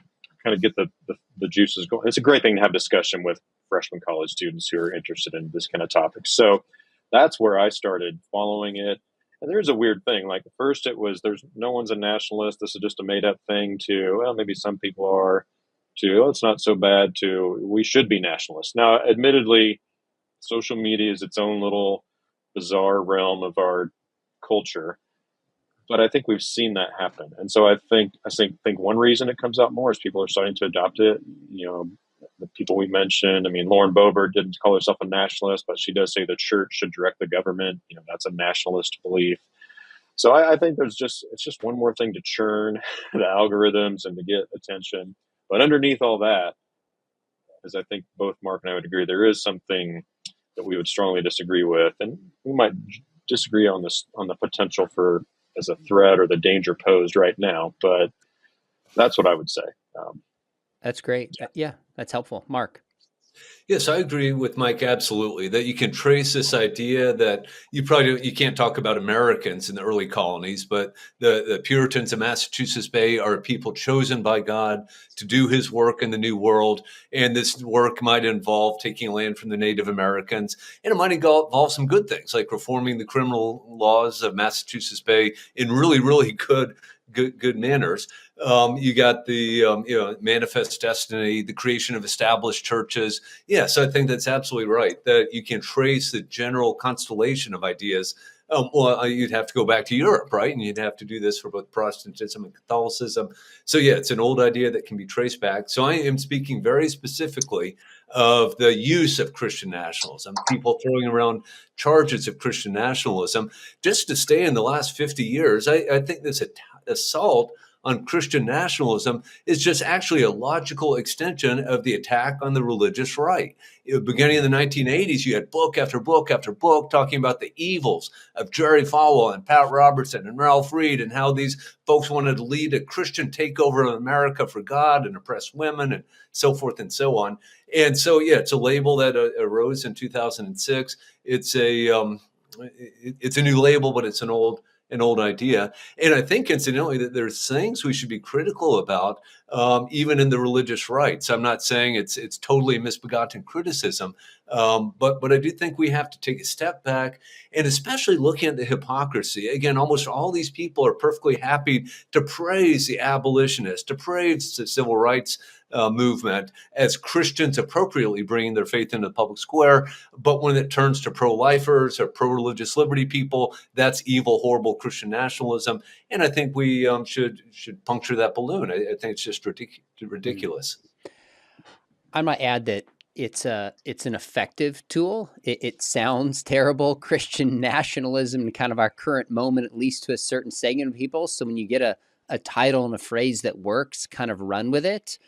kind of get the juices going. It's a great thing to have discussion with freshman college students who are interested in this kind of topic. So that's where I started following it. And there's a weird thing. Like first it was, there's no one's a nationalist. This is just a made up thing to, well, maybe some people are, to, oh, it's not so bad, to we should be nationalists. Now, admittedly, social media is its own little bizarre realm of our culture. But I think we've seen that happen. And so I think one reason it comes out more is people are starting to adopt it. The people we mentioned, I mean, Lauren Boebert didn't call herself a nationalist, but she does say the church should direct the government. That's a nationalist belief. So I think it's just one more thing to churn the algorithms and to get attention. But underneath all that, as I think both Mark and I would agree, there is something that we would strongly disagree with, and we might disagree on the potential for as a threat or the danger posed right now. But that's what I would say. That's great. Yeah, that's helpful. Mark. Yes, I agree with Mike absolutely that you can trace this idea that you can't talk about Americans in the early colonies, but the Puritans of Massachusetts Bay are people chosen by God to do his work in the New World. And this work might involve taking land from the Native Americans, and it might involve some good things like reforming the criminal laws of Massachusetts Bay in really, really good manners. You got the manifest destiny, the creation of established churches. Yes, I think that's absolutely right, that you can trace the general constellation of ideas. You'd have to go back to Europe, right? And you'd have to do this for both Protestantism and Catholicism. So yeah, it's an old idea that can be traced back. So I am speaking very specifically of the use of Christian nationalism, people throwing around charges of Christian nationalism. Just to stay in the last 50 years, I think this assault on Christian nationalism is just actually a logical extension of the attack on the religious right. Beginning in the 1980s, you had book after book after book talking about the evils of Jerry Falwell and Pat Robertson and Ralph Reed and how these folks wanted to lead a Christian takeover of America for God and oppress women and so forth and so on. And so, yeah, it's a label that arose in 2006. It's a new label, but it's an old idea. And I think, incidentally, that there's things we should be critical about, even in the religious right. So I'm not saying it's totally misbegotten criticism, but I do think we have to take a step back, and especially looking at the hypocrisy. Again, almost all these people are perfectly happy to praise the abolitionists, to praise the civil rights movement as Christians appropriately bringing their faith into the public square. But when it turns to pro-lifers or pro-religious liberty people, that's evil, horrible Christian nationalism. And I think we should puncture that balloon. I think it's just ridiculous. I might add that it's an effective tool. It sounds terrible, Christian nationalism, in kind of our current moment, at least to a certain segment of people. So when you get a title and a phrase that works, kind of run with it.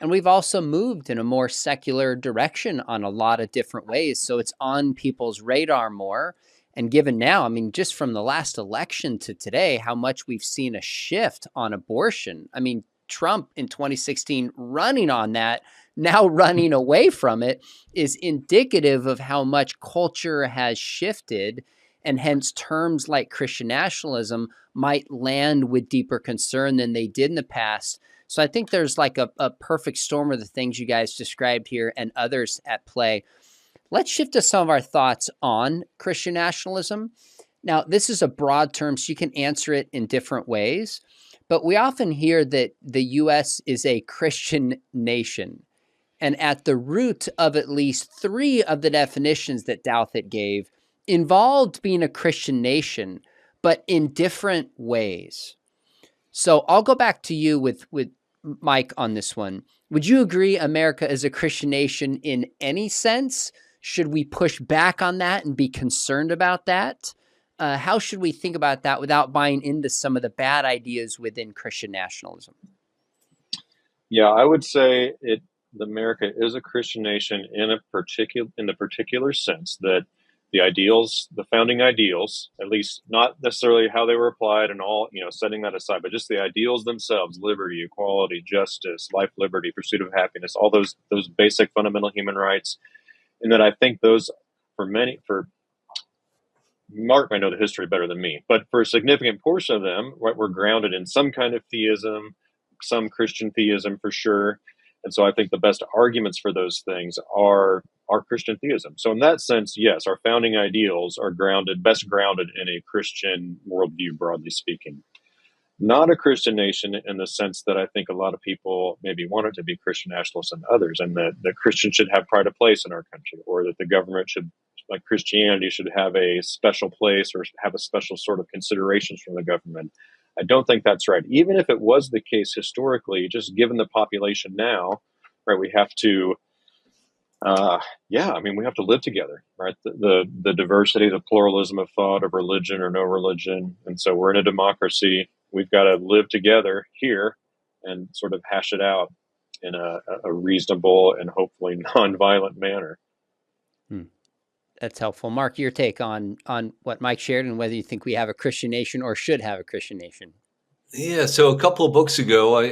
And we've also moved in a more secular direction on a lot of different ways. So it's on people's radar more. And given now, I mean, just from the last election to today, how much we've seen a shift on abortion. I mean, Trump in 2016 running on that, now running away from it, is indicative of how much culture has shifted. And hence terms like Christian nationalism might land with deeper concern than they did in the past. So I think there's like a perfect storm of the things you guys described here and others at play. Let's shift to some of our thoughts on Christian nationalism. Now, this is a broad term, so you can answer it in different ways. But we often hear that the U.S. is a Christian nation. And at the root of at least three of the definitions that Douthit gave involved being a Christian nation, but in different ways. So I'll go back to you with Mike on this one. Would you agree America is a Christian nation in any sense? Should we push back on that and be concerned about that? How should we think about that without buying into some of the bad ideas within Christian nationalism? Yeah, I would say America is a Christian nation in the particular sense that the ideals, the founding ideals, at least not necessarily how they were applied and all, setting that aside, but just the ideals themselves, liberty, equality, justice, life, liberty, pursuit of happiness, all those basic fundamental human rights. And that I think those for Mark might know the history better than me, but for a significant portion of them, right, we're grounded in some kind of theism, some Christian theism for sure. And so I think the best arguments for those things are Christian theism. So in that sense, yes, our founding ideals are best grounded in a Christian worldview, broadly speaking. Not a Christian nation in the sense that I think a lot of people maybe want it to be Christian nationalists and others, and that Christians should have pride of place in our country, or that the government should, like Christianity, should have a special place or have a special sort of considerations from the government. I don't think that's right. Even if it was the case historically, just given the population now, right, we have to, we have to live together, right? The diversity, the pluralism of thought, of religion or no religion. And so we're in a democracy. We've got to live together here and sort of hash it out in a reasonable and hopefully nonviolent manner. That's helpful. Mark, your take on what Mike shared and whether you think we have a Christian nation or should have a Christian nation. Yeah, so a couple of books ago, I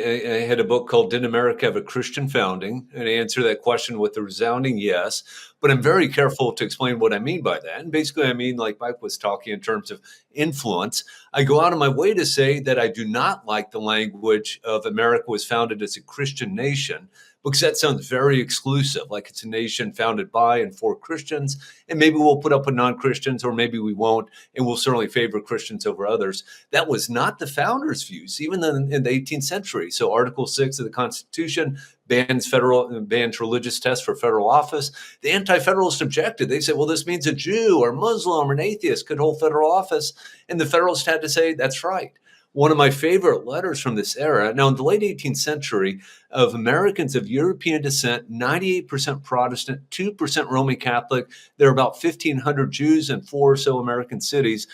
had a book called Did America Have a Christian Founding? And I answer that question with a resounding yes. But I'm very careful to explain what I mean by that. And basically, I mean, like Mike was talking in terms of influence, I go out of my way to say that I do not like the language of America was founded as a Christian nation, because that sounds very exclusive, like it's a nation founded by and for Christians, and maybe we'll put up with non-Christians, or maybe we won't, and we'll certainly favor Christians over others. That was not the founders' views, even in the 18th century. So Article 6 of the Constitution bans religious tests for federal office. The anti-federalists objected. They said, well, this means a Jew or Muslim or an atheist could hold federal office, and the Federalists had to say, that's right. One of my favorite letters from this era, now in the late 18th century, of Americans of European descent, 98% Protestant, 2% Roman Catholic. There are about 1,500 Jews in 4 or so American cities.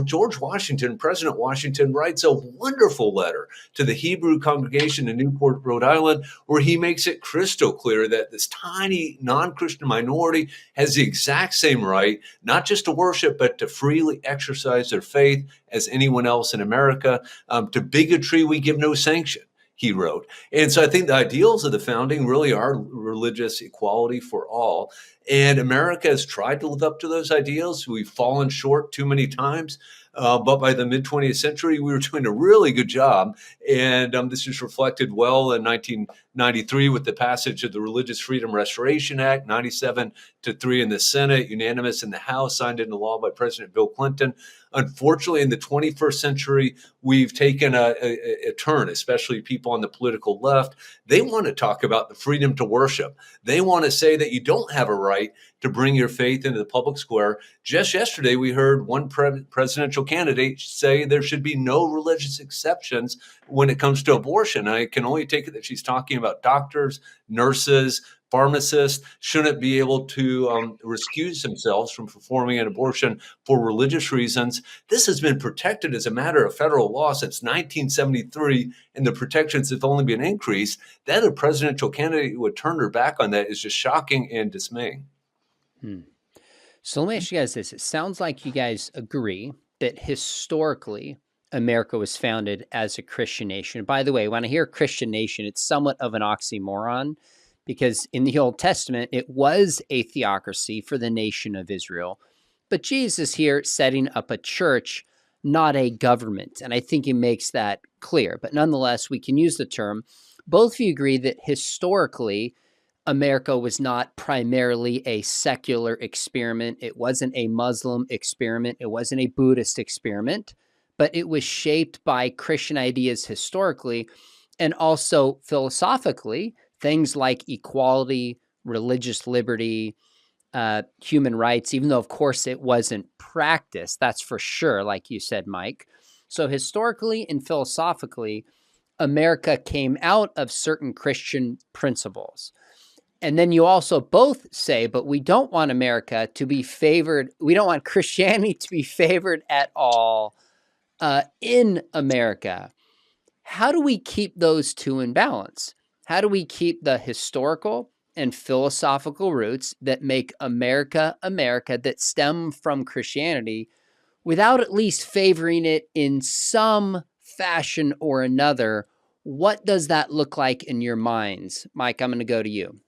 George Washington, President Washington, writes a wonderful letter to the Hebrew congregation in Newport, Rhode Island, where he makes it crystal clear that this tiny non-Christian minority has the exact same right, not just to worship, but to freely exercise their faith as anyone else in America. To bigotry, we give no sanction, he wrote. And so I think the ideals of the founding really are religious equality for all. And America has tried to live up to those ideals. We've fallen short too many times. But by the mid-20th century, we were doing a really good job. And this is reflected well in 1993 with the passage of the Religious Freedom Restoration Act, 97-3 in the Senate, unanimous in the House, signed into law by President Bill Clinton. Unfortunately, in the 21st century, we've taken a turn, especially people on the political left. They want to talk about the freedom to worship. They want to say that you don't have a right to bring your faith into the public square. Just yesterday, we heard one presidential candidate say there should be no religious exceptions when it comes to abortion. I can only take it that she's talking about doctors, nurses, pharmacists shouldn't be able to excuse themselves from performing an abortion for religious reasons. This has been protected as a matter of federal law since 1973, and the protections have only been increased. That a presidential candidate would turn her back on that is just shocking and dismaying. So let me ask you guys this. It sounds like you guys agree that historically America was founded as a Christian nation. By the way, when I hear Christian nation, it's somewhat of an oxymoron, because in the Old Testament, it was a theocracy for the nation of Israel. But Jesus here setting up a church, not a government. And I think he makes that clear. But nonetheless, we can use the term. Both of you agree that historically, America was not primarily a secular experiment. It wasn't a Muslim experiment. It wasn't a Buddhist experiment. But it was shaped by Christian ideas historically, and also philosophically, things like equality, religious liberty, human rights, even though, of course, it wasn't practiced, that's for sure, like you said, Mike. So historically and philosophically, America came out of certain Christian principles. And then you also both say, but we don't want America to be favored. We don't want Christianity to be favored at all in America. How do we keep those two in balance? How do we keep the historical and philosophical roots that make America America, that stem from Christianity, without at least favoring it in some fashion or another? What does that look like in your minds? Mike, I'm going to go to you.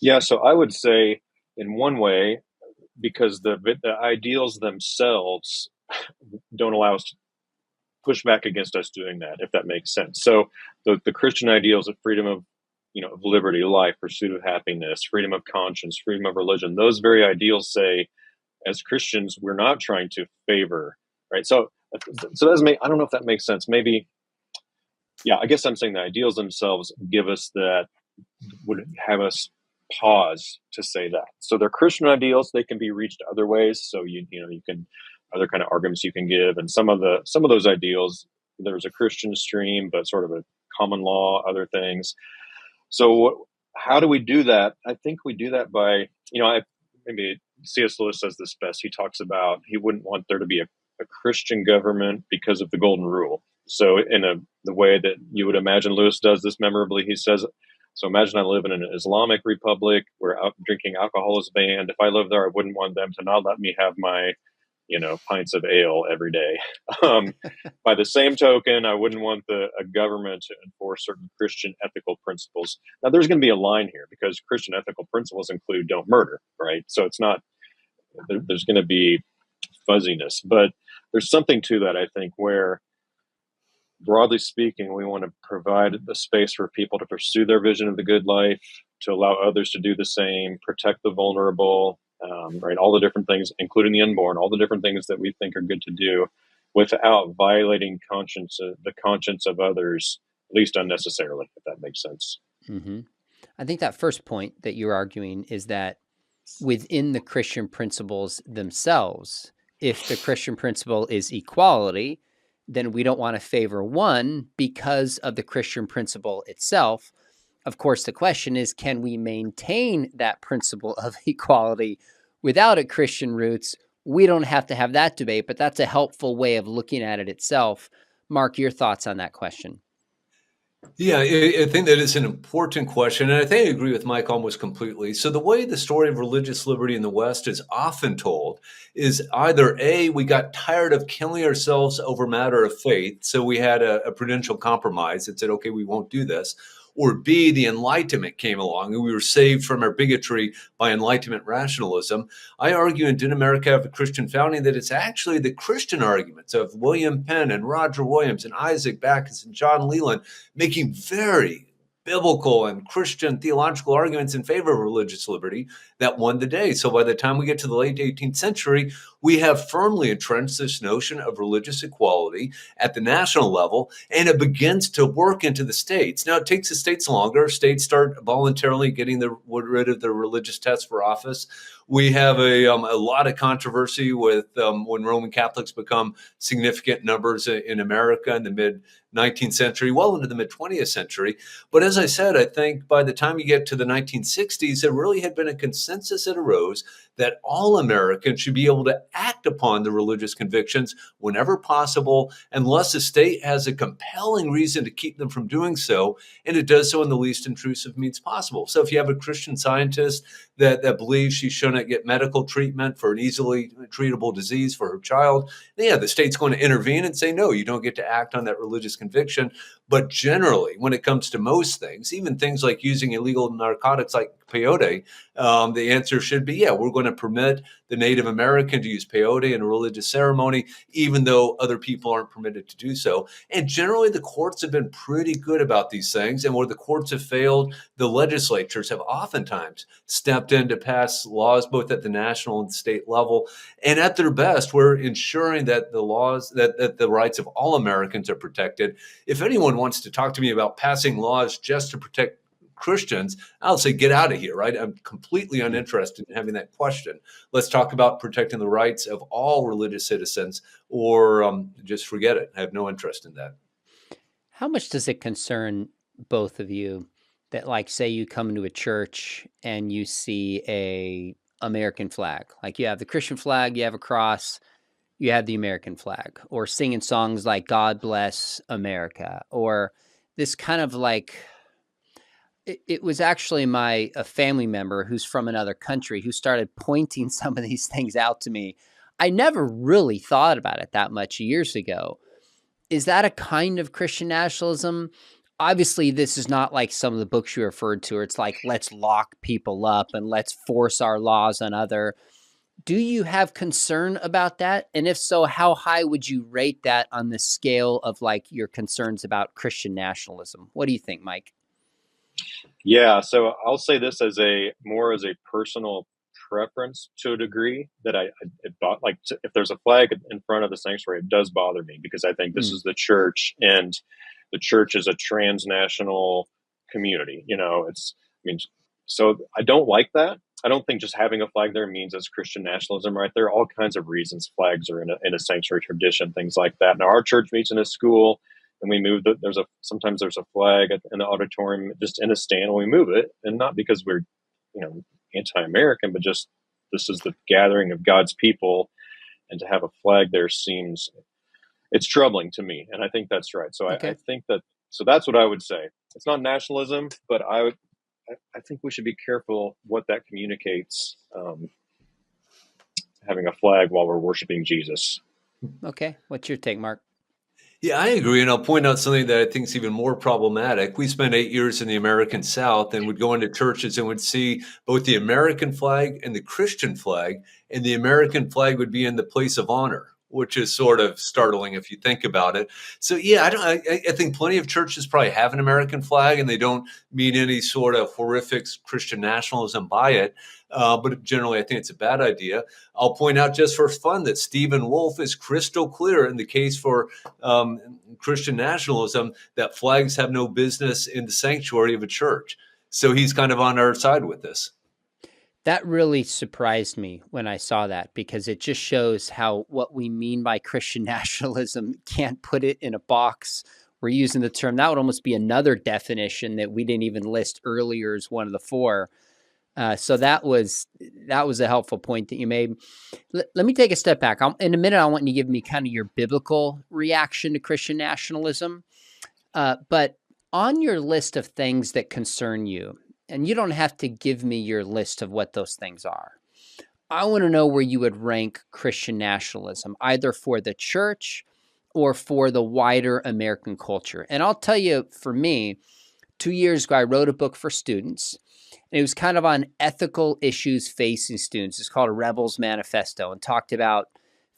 Yeah, so I would say in one way, because the ideals themselves don't allow us to push back against us doing that, if that makes sense. So the Christian ideals of freedom of, of liberty, life, pursuit of happiness, freedom of conscience, freedom of religion, those very ideals say, as Christians, we're not trying to favor, right? So that's I don't know if that makes sense. Maybe, yeah, I guess I'm saying the ideals themselves give us that, would have us pause to say that. So they're Christian ideals. They can be reached other ways. So you can, other kind of arguments you can give, and some of those ideals, there's a Christian stream, but sort of a common law, other things. So how do we do that? I think we do that by, maybe C.S. Lewis says this best. He talks about he wouldn't want there to be a Christian government because of the golden rule. So the way that you would imagine Lewis does this memorably, he says, so imagine I live in an Islamic republic where drinking alcohol is banned. If I live there, I wouldn't want them to not let me have my, pints of ale every day. By the same token, I wouldn't want a government to enforce certain Christian ethical principles. Now, there's going to be a line here because Christian ethical principles include don't murder, right? So it's not, there's going to be fuzziness, but there's something to that, I think, where broadly speaking, we want to provide the space for people to pursue their vision of the good life, to allow others to do the same, protect the vulnerable, right? All the different things, including the unborn, all the different things that we think are good to do without violating the conscience of others, at least unnecessarily, if that makes sense. Mm-hmm. I think that first point that you're arguing is that within the Christian principles themselves, if the Christian principle is equality, then we don't want to favor one because of the Christian principle itself. Of course, the question is, can we maintain that principle of equality without a Christian roots? We don't have to have that debate, but that's a helpful way of looking at it itself. Mark, your thoughts on that question? Yeah, I think that is an important question, and I think I agree with Mike almost completely. So the way the story of religious liberty in the West is often told is either A, we got tired of killing ourselves over matter of faith, so we had a prudential compromise that said, okay, we won't do this, or B, the Enlightenment came along and we were saved from our bigotry by Enlightenment rationalism. I argue in Did America Have a Christian Founding that it's actually the Christian arguments of William Penn and Roger Williams and Isaac Backus and John Leland making very biblical and Christian theological arguments in favor of religious liberty that won the day. So by the time we get to the late 18th century, we have firmly entrenched this notion of religious equality at the national level, and it begins to work into the states. Now, it takes the states longer. States start voluntarily getting rid of the religious test for office. We have a lot of controversy with when Roman Catholics become significant numbers in America in the mid-19th century, well into the mid-20th century. But as I said, I think by the time you get to the 1960s, there really had been a consensus that arose that all Americans should be able to act upon the religious convictions whenever possible, unless the state has a compelling reason to keep them from doing so, and it does so in the least intrusive means possible. So if you have a Christian scientist that believes she shouldn't get medical treatment for an easily treatable disease for her child, yeah, the state's going to intervene and say, no, you don't get to act on that religious conviction. But generally, when it comes to most things, even things like using illegal narcotics like peyote, the answer should be, yeah, we're going to permit the Native American to use peyote in a religious ceremony, even though other people aren't permitted to do so. And generally, the courts have been pretty good about these things. And where the courts have failed, the legislatures have oftentimes stepped in to pass laws both at the national and state level. And at their best, we're ensuring that the laws, that the rights of all Americans are protected. If anyone wants to talk to me about passing laws just to protect Christians, I'll say, get out of here, right? I'm completely uninterested in having that question. Let's talk about protecting the rights of all religious citizens, or just forget it. I have no interest in that. How much does it concern both of you that, like, say you come into a church and you see a American flag, like you have the Christian flag, you have a cross, you have the American flag, or singing songs like God Bless America, or this kind of like, it was actually a family member who's from another country who started pointing some of these things out to me. I never really thought about it that much years ago. Is that a kind of Christian nationalism? Obviously, this is not like some of the books you referred to, where it's like, let's lock people up and let's force our laws on other. Do you have concern about that? And if so, how high would you rate that on the scale of like your concerns about Christian nationalism? What do you think, Mike? Yeah, so I'll say this as a personal preference to a degree, that if there's a flag in front of the sanctuary, it does bother me, because I think this is the church, and the church is a transnational community. So I don't like that. I don't think just having a flag there means it's Christian nationalism, right? There are all kinds of reasons flags are in a sanctuary tradition, things like that. Now, our church meets in a school, and we move sometimes there's a flag in the auditorium, just in a stand, and we move it, and not because we're, anti-American, but just this is the gathering of God's people, and to have a flag there it's troubling to me, and I think that's right. So Okay. I think so that's what I would say. It's not nationalism, but I think we should be careful what that communicates, having a flag while we're worshiping Jesus. Okay. What's your take, Mark? Yeah, I agree. And I'll point out something that I think is even more problematic. We spent 8 years in the American South and would go into churches and would see both the American flag and the Christian flag, and the American flag would be in the place of honor, which is sort of startling if you think about it. So yeah, I think plenty of churches probably have an American flag, and they don't mean any sort of horrific Christian nationalism by it. But generally, I think it's a bad idea. I'll point out just for fun that Stephen Wolfe is crystal clear in the case for Christian nationalism, that flags have no business in the sanctuary of a church. So he's kind of on our side with this. That really surprised me when I saw that, because it just shows how what we mean by Christian nationalism can't put it in a box. We're using the term, that would almost be another definition that we didn't even list earlier as one of the four. So that was a helpful point that you made. Let me take a step back. In a minute, I want you to give me kind of your biblical reaction to Christian nationalism. But on your list of things that concern you, and you don't have to give me your list of what those things are, I want to know where you would rank Christian nationalism, either for the church or for the wider American culture. And I'll tell you, for me, 2 years ago, I wrote a book for students, and it was kind of on ethical issues facing students. It's called A Rebel's Manifesto, and talked about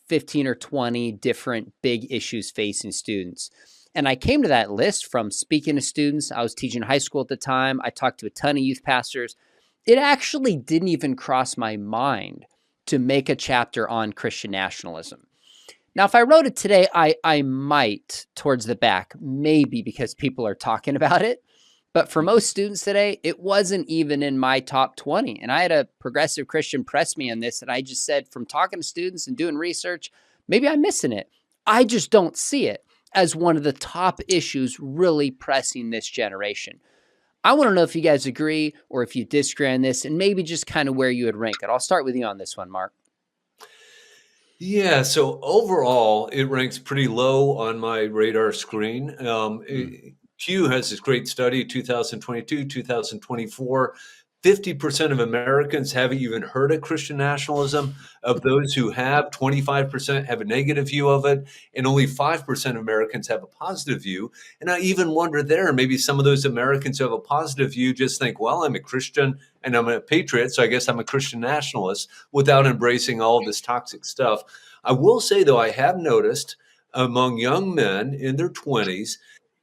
15 or 20 different big issues facing students. And I came to that list from speaking to students. I was teaching high school at the time. I talked to a ton of youth pastors. It actually didn't even cross my mind to make a chapter on Christian nationalism. Now, if I wrote it today, I might towards the back, maybe because people are talking about it. But for most students today, it wasn't even in my top 20. And I had a progressive Christian press me on this, and I just said, from talking to students and doing research, maybe I'm missing it. I just don't see it as one of the top issues really pressing this generation. I want to know if you guys agree or if you disagree on this, and maybe just kind of where you would rank it. I'll start with you on this one, Mark. Yeah, so overall, it ranks pretty low on my radar screen. Pew has this great study, 2022, 2024. 50% of Americans haven't even heard of Christian nationalism. Of those who have, 25% have a negative view of it, and only 5% of Americans have a positive view. And I even wonder there, maybe some of those Americans who have a positive view just think, well, I'm a Christian and I'm a patriot, so I guess I'm a Christian nationalist, without embracing all of this toxic stuff. I will say, though, I have noticed among young men in their 20s,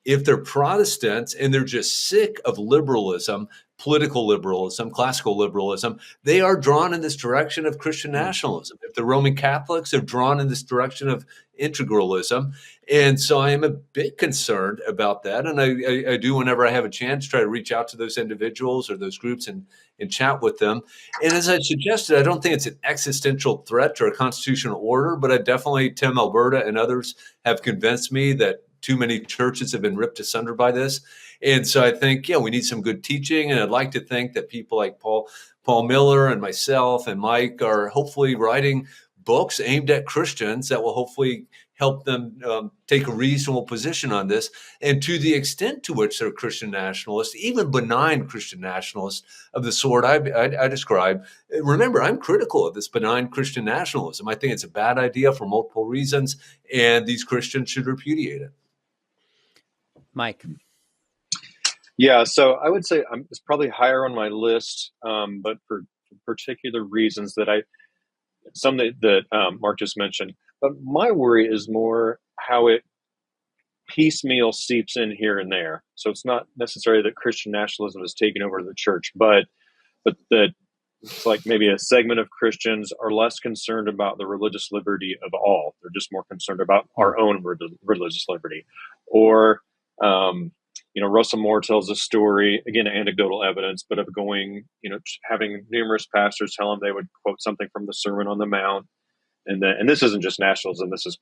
if they're Protestants and they're just sick of liberalism, political liberalism, classical liberalism, they are drawn in this direction of Christian nationalism. If the Roman Catholics are drawn in this direction of integralism. And so I am a bit concerned about that. And I do, whenever I have a chance, try to reach out to those individuals or those groups and chat with them. And as I suggested, I don't think it's an existential threat to our constitutional order, but I definitely, Tim, Alberta, and others have convinced me that too many churches have been ripped asunder by this. And so I think, we need some good teaching. And I'd like to think that people like Paul Miller and myself and Mike are hopefully writing books aimed at Christians that will hopefully help them take a reasonable position on this. And to the extent to which they're Christian nationalists, even benign Christian nationalists of the sort I describe, remember, I'm critical of this benign Christian nationalism. I think it's a bad idea for multiple reasons, and these Christians should repudiate it. Mike. Yeah, so I would say it's probably higher on my list, but for particular reasons that Mark just mentioned. But my worry is more how it piecemeal seeps in here and there. So it's not necessarily that Christian nationalism has taken over the church, but that it's like maybe a segment of Christians are less concerned about the religious liberty of all. They're just more concerned about our own religious liberty. Or, Russell Moore tells a story, again, anecdotal evidence, but of going, having numerous pastors tell him they would quote something from the Sermon on the Mount. And this isn't just nationalism, this is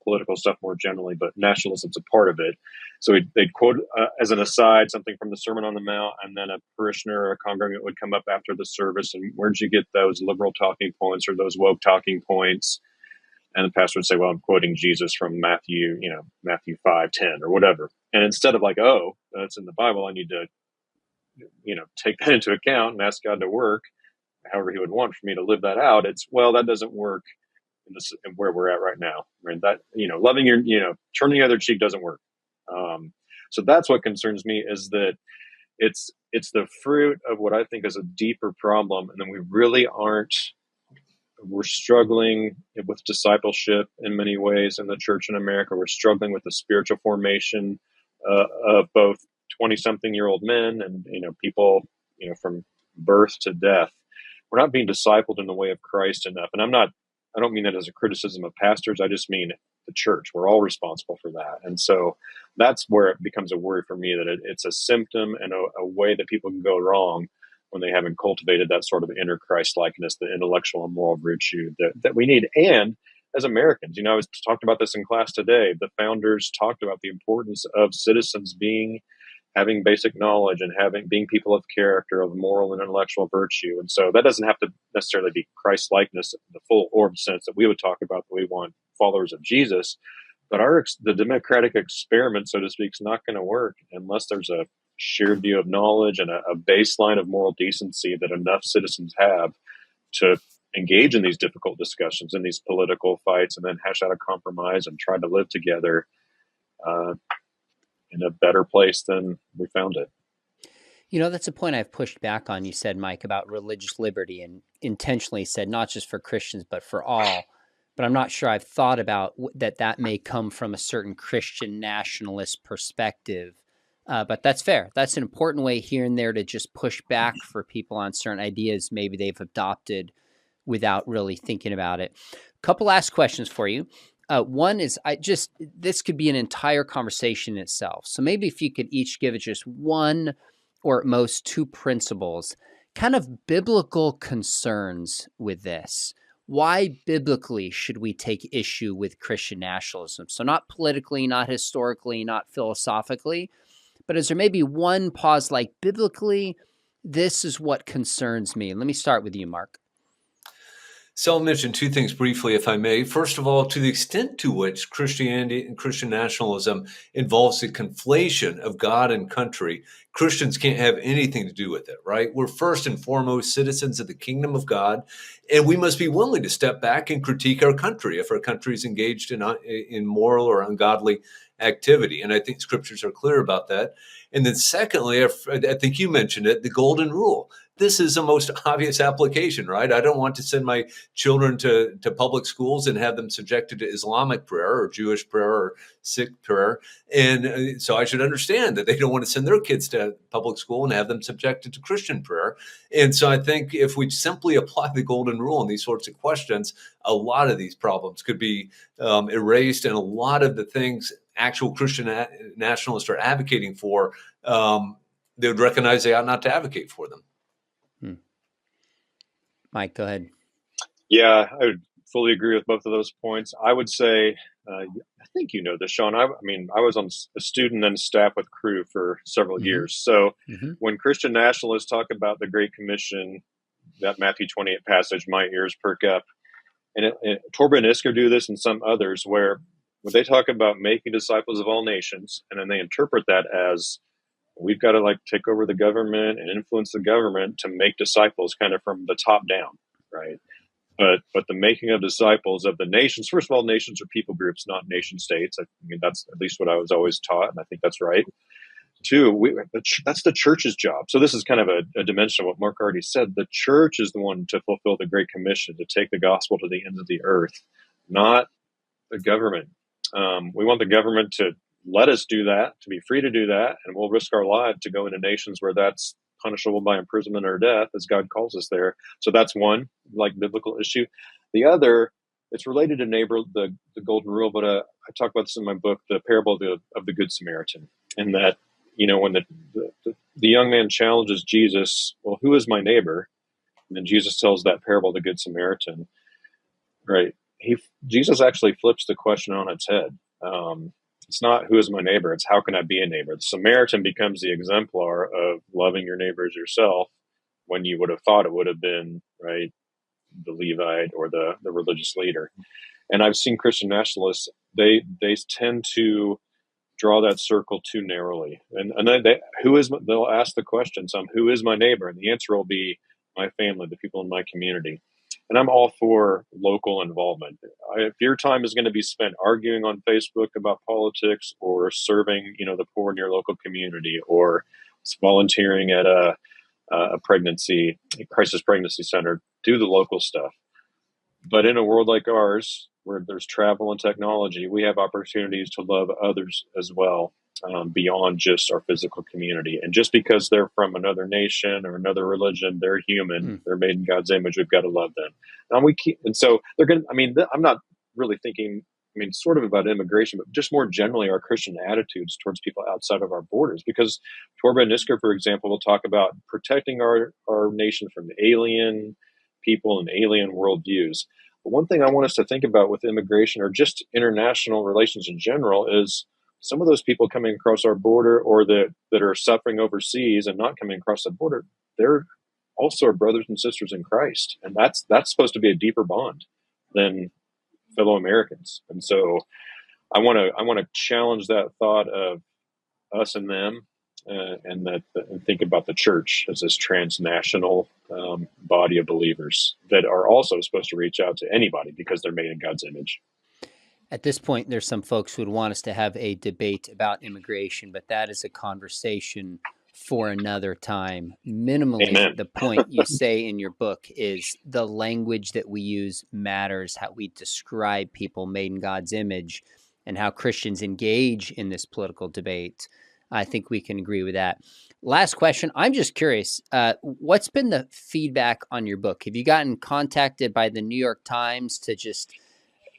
political stuff more generally, but nationalism's a part of it. So they'd quote, as an aside, something from the Sermon on the Mount, and then a parishioner or a congregant would come up after the service, and where'd you get those liberal talking points or those woke talking points? And the pastor would say, well, I'm quoting Jesus from Matthew 5:10 or whatever. And instead of like, oh, that's in the Bible, I need to, take that into account and ask God to work however he would want for me to live that out. It's, well, that doesn't work in where we're at right now. Right? That, loving turning the other cheek doesn't work. So that's what concerns me, is that it's the fruit of what I think is a deeper problem. And then we're struggling with discipleship in many ways in the church in America. We're struggling with the spiritual formation of both 20-something-year-old men and, people, from birth to death. We're not being discipled in the way of Christ enough. And I don't mean that as a criticism of pastors. I just mean the church. We're all responsible for that. And so that's where it becomes a worry for me, that it's a symptom and a way that people can go wrong when they haven't cultivated that sort of inner Christ-likeness, the intellectual and moral virtue that we need. And as Americans, I was talked about this in class today. The founders talked about the importance of citizens having basic knowledge and being people of character, of moral and intellectual virtue. And so that doesn't have to necessarily be Christ-likeness in the full orb sense that we would talk about, that we want followers of Jesus. But the democratic experiment, so to speak, is not going to work unless there's a shared view of knowledge and a baseline of moral decency that enough citizens have to engage in these difficult discussions, in these political fights, and then hash out a compromise and try to live together in a better place than we found it. That's a point I've pushed back on. You said, Mike, about religious liberty, and intentionally said not just for Christians, but for all. But I'm not sure I've thought about that may come from a certain Christian nationalist perspective. But that's fair. That's an important way here and there to just push back for people on certain ideas maybe they've adopted without really thinking about it. A couple last questions for you. One is, this could be an entire conversation in itself. So maybe if you could each give it just one or at most two principles, kind of biblical concerns with this. Why biblically should we take issue with Christian nationalism? So not politically, not historically, not philosophically, but is there maybe one pause, like biblically, this is what concerns me? Let me start with you, Mark. So I'll mention two things briefly, if I may. First of all, to the extent to which Christianity and Christian nationalism involves the conflation of God and country, Christians can't have anything to do with it, right? We're first and foremost citizens of the kingdom of God, and we must be willing to step back and critique our country if our country is engaged in moral or ungodly activity. And I think scriptures are clear about that. And then secondly, I think you mentioned it, the golden rule. This is the most obvious application, right? I don't want to send my children to public schools and have them subjected to Islamic prayer or Jewish prayer or Sikh prayer. And so I should understand that they don't want to send their kids to public school and have them subjected to Christian prayer. And so I think if we simply apply the golden rule on these sorts of questions, a lot of these problems could be erased, and a lot of the things actual Christian nationalists are advocating for, they would recognize they ought not to advocate for them. Mike, go ahead. Yeah, I would fully agree with both of those points. I would say, I think you know this, Sean. I mean, I was on a student and staff with Crew for several years. So when Christian nationalists talk about the Great Commission, that Matthew 28 passage, my ears perk up. And Torben and Isker do this, and some others, where when they talk about making disciples of all nations, and then they interpret that as we've got to like take over the government and influence the government to make disciples kind of from the top down, right? But the making of disciples of the nations, first of all, nations are people groups, not nation states. I mean, that's at least what I was always taught, and I think that's right. Two, that's the church's job. So this is kind of a dimension of what Mark already said. The church is the one to fulfill the Great Commission, to take the gospel to the ends of the earth, not the government. We want the government to let us do that, to be free to do that, and we'll risk our lives to go into nations where that's punishable by imprisonment or death, as God calls us there. So that's one, like, biblical issue. The other, it's related to the golden rule, but I talk about this in my book, the parable of the Good Samaritan, and that, you know, when the young man challenges Jesus, well, who is my neighbor? And then Jesus tells that parable of the Good Samaritan, right? Jesus actually flips the question on its head. It's not who is my neighbor, it's how can I be a neighbor? The Samaritan becomes the exemplar of loving your neighbor as yourself, when you would have thought it would have been, right, the Levite or the religious leader. And I've seen Christian nationalists, they tend to draw that circle too narrowly. And they'll ask the question, who is my neighbor? And the answer will be my family, the people in my community. And I'm all for local involvement. If your time is going to be spent arguing on Facebook about politics, or serving, you know, the poor in your local community, or volunteering at a crisis pregnancy center, do the local stuff. But in a world like ours, where there's travel and technology, we have opportunities to love others as well, beyond just our physical community. And just because they're from another nation or another religion, they're human. They're made in God's image. We've got to love them. And so they're going to, I mean, I'm not really thinking, I mean, sort of about immigration, but just more generally our Christian attitudes towards people outside of our borders. Because Torben and Isker, for example, will talk about protecting our nation from alien people and alien worldviews. But one thing I want us to think about with immigration, or just international relations in general, is some of those people coming across our border, or that are suffering overseas and not coming across the border, they're also our brothers and sisters in Christ. And that's supposed to be a deeper bond than fellow Americans. And so I want to challenge that thought of us and them, and think about the church as this transnational body of believers that are also supposed to reach out to anybody because they're made in God's image. At this point, there's some folks who would want us to have a debate about immigration, but that is a conversation for another time. Minimally, Amen. The point you say in your book is the language that we use matters, how we describe people made in God's image, and how Christians engage in this political debate. I think we can agree with that. Last question. I'm just curious, what's been the feedback on your book? Have you gotten contacted by the New York Times to just,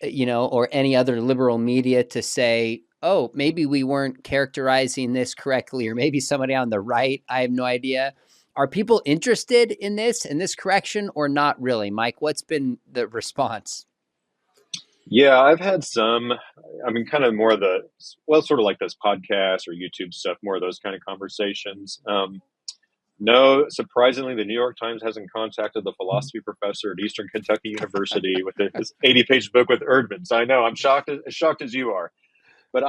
or any other liberal media to say, oh, maybe we weren't characterizing this correctly, or maybe somebody on the right? I have no idea. Are people interested in this correction, or not really? Mike, what's been the response? Yeah, I've had some, I mean, kind of more of sort of like this podcast or YouTube stuff, more of those kind of conversations. No, surprisingly, the New York Times hasn't contacted the philosophy professor at Eastern Kentucky University with his 80-page book with Erdmann. So I know I'm as shocked as you are. But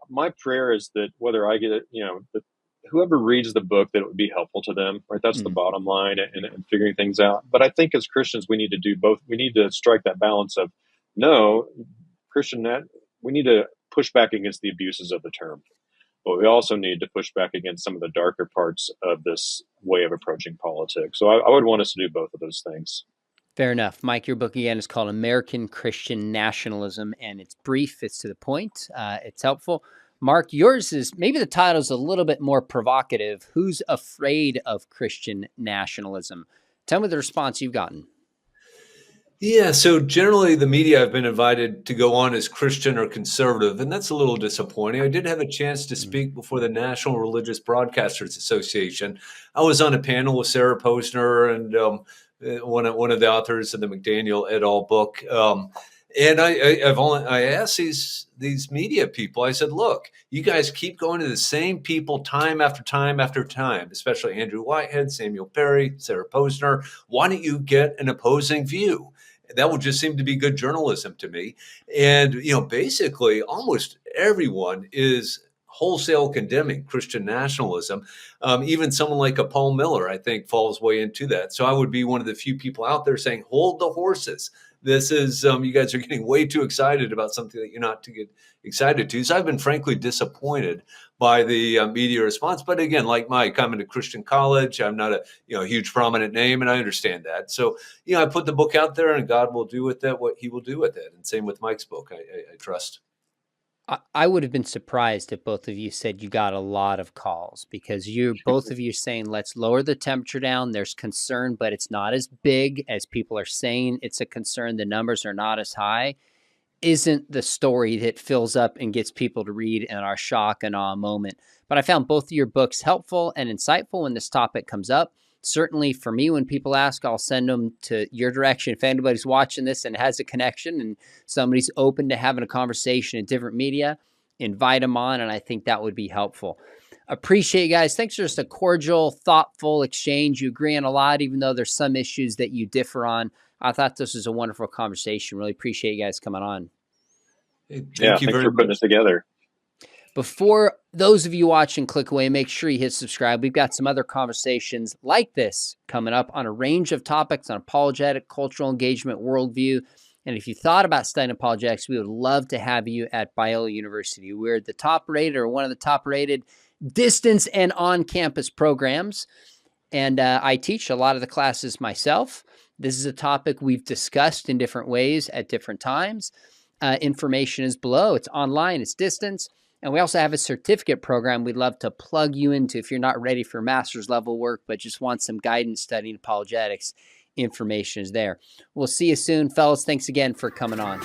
my prayer is that whether I get it, that whoever reads the book, that it would be helpful to them, right? That's the bottom line, and figuring things out. But I think as Christians, we need to do both. We need to strike that balance of, no, we need to push back against the abuses of the term. but we also need to push back against some of the darker parts of this way of approaching politics. So I would want us to do both of those things. Fair enough. Mike, your book again is called American Christian Nationalism, and it's brief, it's to the point, it's helpful. Mark, yours is maybe the title's a little bit more provocative. Who's afraid of Christian nationalism? Tell me the response you've gotten. Yeah, so generally the media I've been invited to go on as Christian or conservative, and that's a little disappointing. I did have a chance to speak before the National Religious Broadcasters Association. I was on a panel with Sarah Posner and one of the authors of the McDaniel et al. Book. And I asked these media people, I said, look, you guys keep going to the same people time after time after time, especially Andrew Whitehead, Samuel Perry, Sarah Posner. Why don't you get an opposing view? That would just seem to be good journalism to me. And, basically almost everyone is wholesale condemning Christian nationalism. Even someone like a Paul Miller, I think, falls way into that. So I would be one of the few people out there saying, hold the horses. This is, you guys are getting way too excited about something that you're not to get excited to. So I've been frankly disappointed by the media response. But again, like Mike, I'm in a Christian college. I'm not a huge prominent name, and I understand that. So, I put the book out there, and God will do with that what he will do with it. And same with Mike's book, I trust. I would have been surprised if both of you said you got a lot of calls, because both of you saying, let's lower the temperature down. There's concern, but it's not as big as people are saying it's a concern. The numbers are not as high. Isn't the story that fills up and gets people to read in our shock and awe moment. But I found both of your books helpful and insightful when this topic comes up. Certainly for me, when people ask, I'll send them to your direction. If anybody's watching this and has a connection and somebody's open to having a conversation in different media, invite them on, and I think that would be helpful. Appreciate you guys. Thanks for just a cordial, thoughtful exchange. You agree on a lot, even though there's some issues that you differ on. I thought this was a wonderful conversation. Really appreciate you guys coming on. Hey, Thanks for putting us together. Before those of you watching click away, make sure you hit subscribe. We've got some other conversations like this coming up on a range of topics on apologetic, cultural engagement, worldview. And if you thought about studying apologetics, we would love to have you at Biola University. We're the top rated, or one of the top rated distance and on-campus programs. And I teach a lot of the classes myself. This is a topic we've discussed in different ways at different times. Information is below. It's online, it's distance. And we also have a certificate program we'd love to plug you into if you're not ready for master's level work, but just want some guidance studying apologetics. Information is there. We'll see you soon, fellas. Thanks again for coming on.